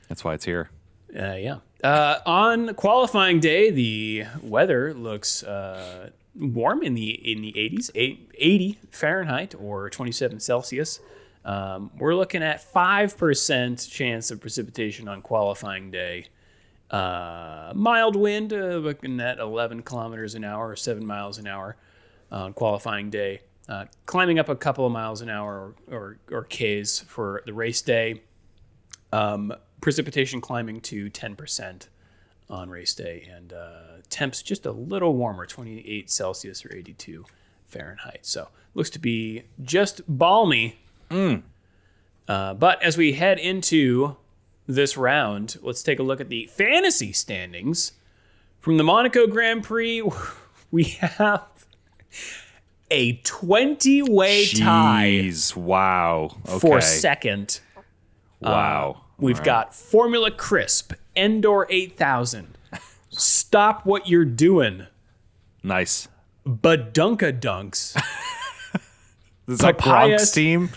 That's why it's here.
On qualifying day, the weather looks warm in the 80s, 80 Fahrenheit or 27 Celsius. We're looking at 5% chance of precipitation on qualifying day. Mild wind, looking at 11 kilometers an hour or 7 miles an hour on qualifying day. Climbing up a couple of miles an hour or Ks for the race day. Precipitation climbing to 10% on race day, and temps just a little warmer, 28 Celsius or 82 Fahrenheit. So looks to be just balmy. But as we head into this round, let's take a look at the fantasy standings. From the Monaco Grand Prix, we have a 20-way tie.
Jeez, wow. Okay.
For second.
Wow.
We've got Formula Crisp, Endor 8000, Stop What You're Doing,
Nice.
Badunka Dunks,
This is like Gronk's team.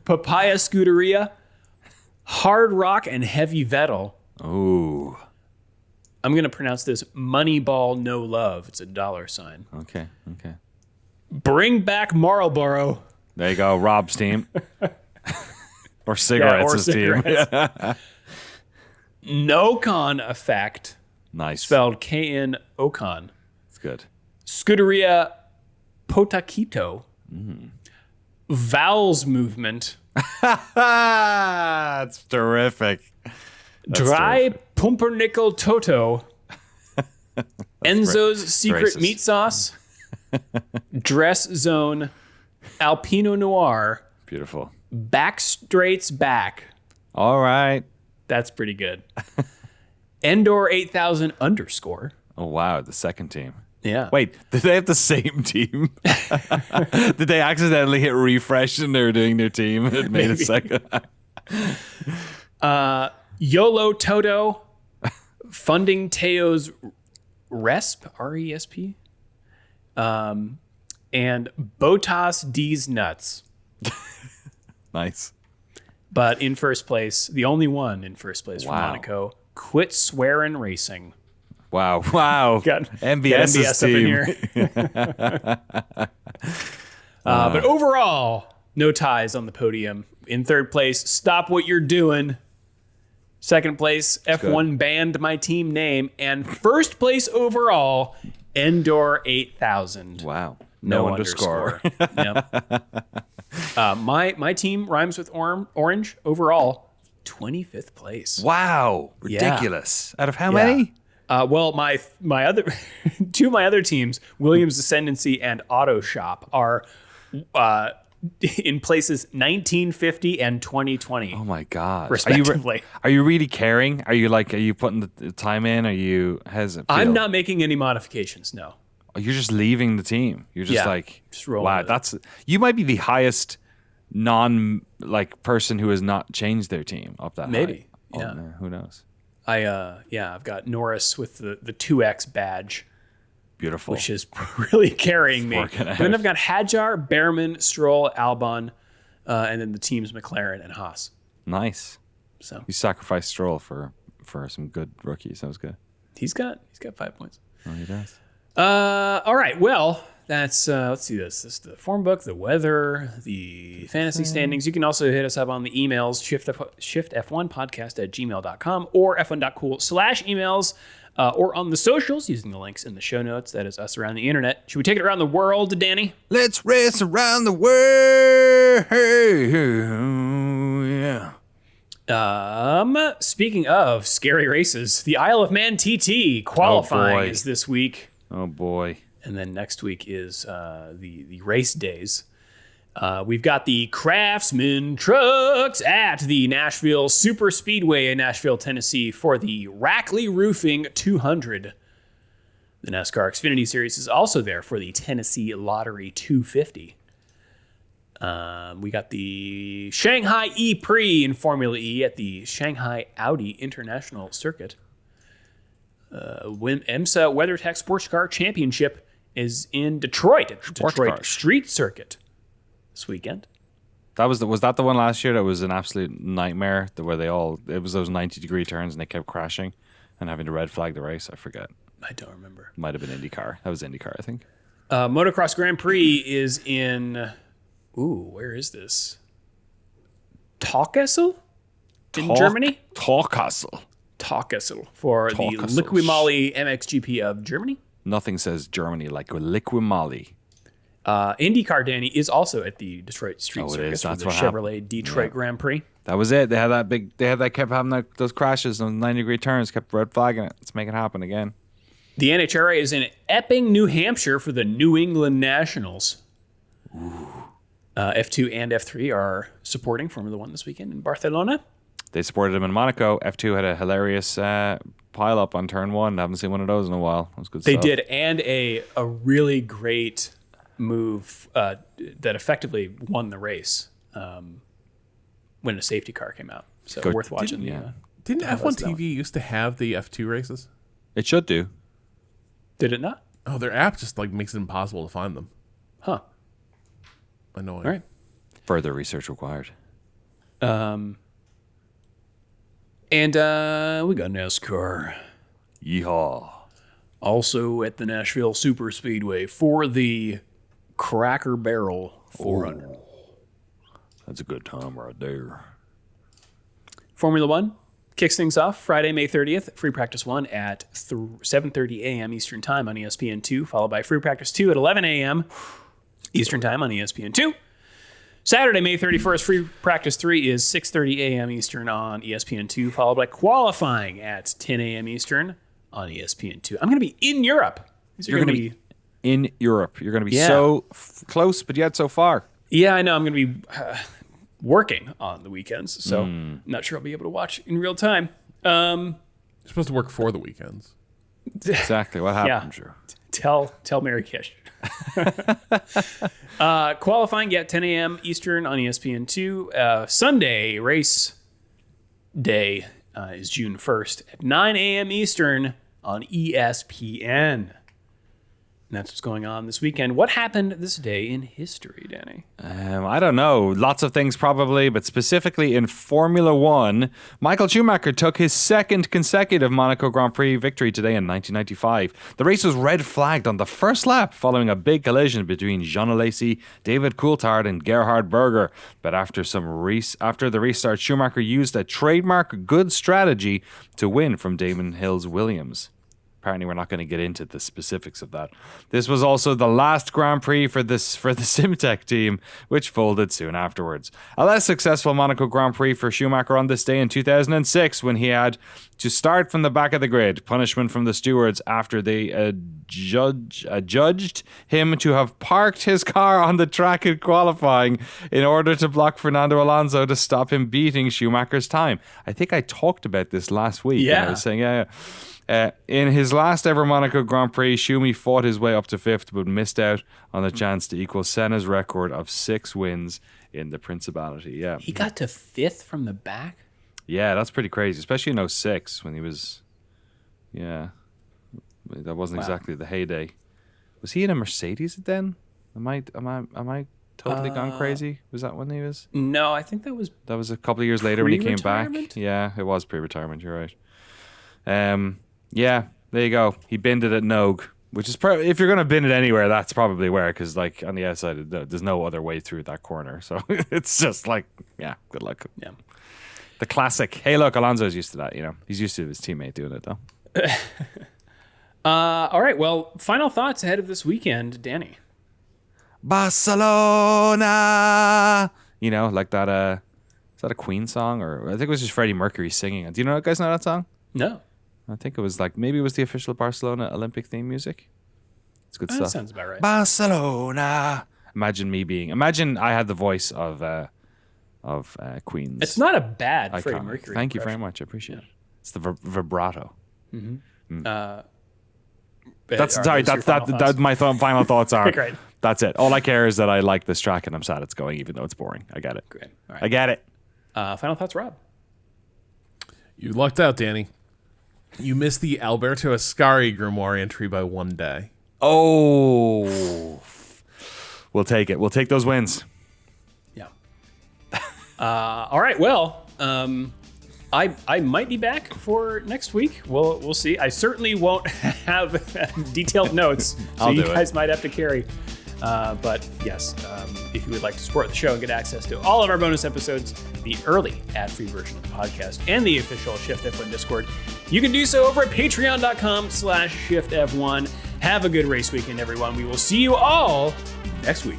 Papaya Scuderia, Hard Rock and Heavy Vettel.
Ooh.
I'm going to pronounce this Moneyball No Love. It's a $sign.
Okay.
Bring Back Marlboro.
There you go. Rob's team. Or cigarettes, his team.
No-Con Effect,
Nice.
spelled K-N Ocon.
It's good.
Scuderia Potaquito. Vowels Movement.
That's terrific.
Dry Pumpernickel Toto. Enzo's Secret
racist.
Meat Sauce. Dress Zone. Alpino Noir.
Beautiful.
Backstraight's Back.
All right.
That's pretty good. Endor 8000 underscore.
Oh, wow. The second team.
Yeah.
Wait, did they have the same team? Did they accidentally hit refresh and they were doing their team? It made a second.
YOLO Toto. Funding Teo's Resp. R-E-S-P. And Botas D's Nuts.
Nice.
But in first place, the only one in first place from
Wow.
Monaco, Quit Swearing Racing.
Wow.
Got
MBS's
MBS
team.
up in here. But overall, no ties on the podium. In third place, Stop What You're Doing. Second place, F1 banned my team name. And first place overall, Endor 8000.
Wow.
No
underscore.
Yep. My team rhymes with orange. Overall, 25th place.
Wow.
Yeah.
Ridiculous. Out of how many?
Well, my other two of my other teams, Williams Ascendancy and Auto Shop, are in places 1950 and 2020.
Oh my God.
Respectively.
Are you really caring? Are you putting the time in?
I'm not making any modifications. No.
You're just leaving the team. You're just
just rolling
wow,
with it.
you might be the highest person who has not changed their team up that
Maybe.
high.
Yeah.
Oh, man, who knows?
I've got Norris with the 2X badge,
Beautiful.
which is really carrying me.
Working out.
Then I've got Hadjar, Behrman, Stroll, Albon, and then the teams McLaren and Haas.
Nice.
So
You sacrificed Stroll for some good rookies. That was good.
he's got 5 points.
Oh, he does.
All right. Well, that's let's see this. This is the form book, the weather, the fantasy standings. You can also hit us up on the emails, shiftf1podcast@gmail.com or f1.cool/emails, or on the socials using the links in the show notes. That is us around the internet. Should we take it around the world, Danny?
Let's race around the world. Yeah.
Speaking of scary races, the Isle of Man TT qualifying
boy.
is this week.
Oh boy.
And then next week is the race days. We've got the Craftsman trucks at the Nashville Super Speedway in Nashville, Tennessee for the Rackley Roofing 200. The NASCAR Xfinity Series is also there for the Tennessee Lottery 250. We got the Shanghai E-Prix in Formula E at the Shanghai Audi International Circuit. IMSA WeatherTech Sports Car Championship is in Detroit at the Detroit
cars.
Street Circuit this weekend.
Was that the one last year that was an absolute nightmare? Where it was those 90-degree turns and they kept crashing and having to red flag the race. I forget.
I don't remember.
Might have been IndyCar. That was IndyCar, I think.
Motocross Grand Prix is in. Where is this? Talkessel in Germany.
Talkastle.
Talkessel for the
Talkessel.
Liqui-Moly MXGP of Germany.
Nothing says Germany like a Liqui-Moly.
IndyCar, Danny, is also at the Detroit Street
Oh, it
Circuit
is.
for
That's
the
what
Chevrolet Detroit Grand Prix.
That was it. They had that big. Kept having those crashes, those 90-degree turns. Kept red flagging it. Let's make it happen again.
The NHRA is in Epping, New Hampshire for the New England Nationals. F2 and F3 are supporting Formula One this weekend in Barcelona.
They supported him in Monaco. F2 had a hilarious pile up on turn 1. I haven't seen one of those in a while. That was good
They
stuff.
did, and a really great move that effectively won the race when a safety car came out. So
Good.
worth watching.
Didn't F1 TV used to have the F2 races?
It should do.
Did it not?
Oh, their app just like makes it impossible to find them.
Huh.
Annoying.
All right.
Further research required.
And we got NASCAR.
Yeehaw.
Also at the Nashville Super Speedway for the Cracker Barrel 400.
That's a good time right there.
Formula One kicks things off Friday, May 30th. Free Practice 1 at 7:30 a.m. Eastern Time on ESPN2, followed by Free Practice 2 at 11 a.m. Eastern Time on ESPN2. Saturday, May 31st, Free Practice 3 is 6:30 a.m. Eastern on ESPN2, followed by qualifying at 10 a.m. Eastern on ESPN2. I'm going to be in Europe.
You're going to be in Europe. You're going to be close, but yet so far.
Yeah, I know. I'm going to be working on the weekends, so I'm not sure I'll be able to watch in real time.
You're supposed to work for the weekends.
Exactly what happened, Drew.
Tell Mary Kish. Qualifying at 10 a.m. Eastern on ESPN2. Sunday race day is June 1st at 9 a.m. Eastern on ESPN. And that's what's going on this weekend. What happened this day in history, Danny?
I don't know. Lots of things probably, but specifically in Formula One, Michael Schumacher took his second consecutive Monaco Grand Prix victory today in 1995. The race was red flagged on the first lap following a big collision between Jean Alesi, David Coulthard and Gerhard Berger. But after the restart, Schumacher used a trademark good strategy to win from Damon Hill's Williams. Apparently, we're not going to get into the specifics of that. This was also the last Grand Prix for the Simtech team, which folded soon afterwards. A less successful Monaco Grand Prix for Schumacher on this day in 2006, when he had to start from the back of the grid. Punishment from the stewards after they judged him to have parked his car on the track in qualifying in order to block Fernando Alonso to stop him beating Schumacher's time. I think I talked about this last week.
Yeah.
I was saying, in his last ever Monaco Grand Prix, Schumi fought his way up to fifth, but missed out on the chance to equal Senna's record of 6 wins in the Principality. Yeah,
He got to 5th from the back?
yeah, that's pretty crazy, especially in 06 when he was, that wasn't exactly the heyday. Was he in a Mercedes then? Am I totally gone crazy? Was that when he was?
No, I think that was
A couple of years later when he came back.
Pre-retirement?
Yeah, it was pre-retirement. You're right. Yeah, there you go. He binned it at Nogue, which is if you're going to bin it anywhere, that's probably where, because like on the outside, there's no other way through that corner. So it's just like, yeah, good luck.
Yeah.
The classic. Hey, look, Alonso's used to that. He's used to his teammate doing it though.
All right. Well, final thoughts ahead of this weekend, Danny.
Barcelona. Like that. Is that a Queen song, or I think it was just Freddie Mercury singing it? Do you guys know that song?
No.
I think it was maybe it was the official Barcelona Olympic theme music. It's good
That
stuff.
sounds about right.
Barcelona. Imagine I had the voice of Queen's.
It's not a bad
icon.
Freddie Mercury.
Thank you very much. I appreciate it. It's the vibrato. That's my final thoughts are.
Great.
That's it. All I care is that I like this track and I'm sad it's going, even though it's boring. I get it.
Great. All right.
I get it.
Final thoughts, Rob.
You lucked out, Danny. You missed the Alberto Ascari grimoire entry by 1 day.
Oh, we'll take it. We'll take those wins.
Yeah. All right. Well, I might be back for next week. We'll see. I certainly won't have detailed notes, so you guys might have to carry. But yes, if you would like to support the show and get access to all of our bonus episodes, the early ad-free version of the podcast, and the official Shift+F1 Discord, you can do so over at patreon.com/ShiftF1. Have a good race weekend, everyone. We will see you all next week.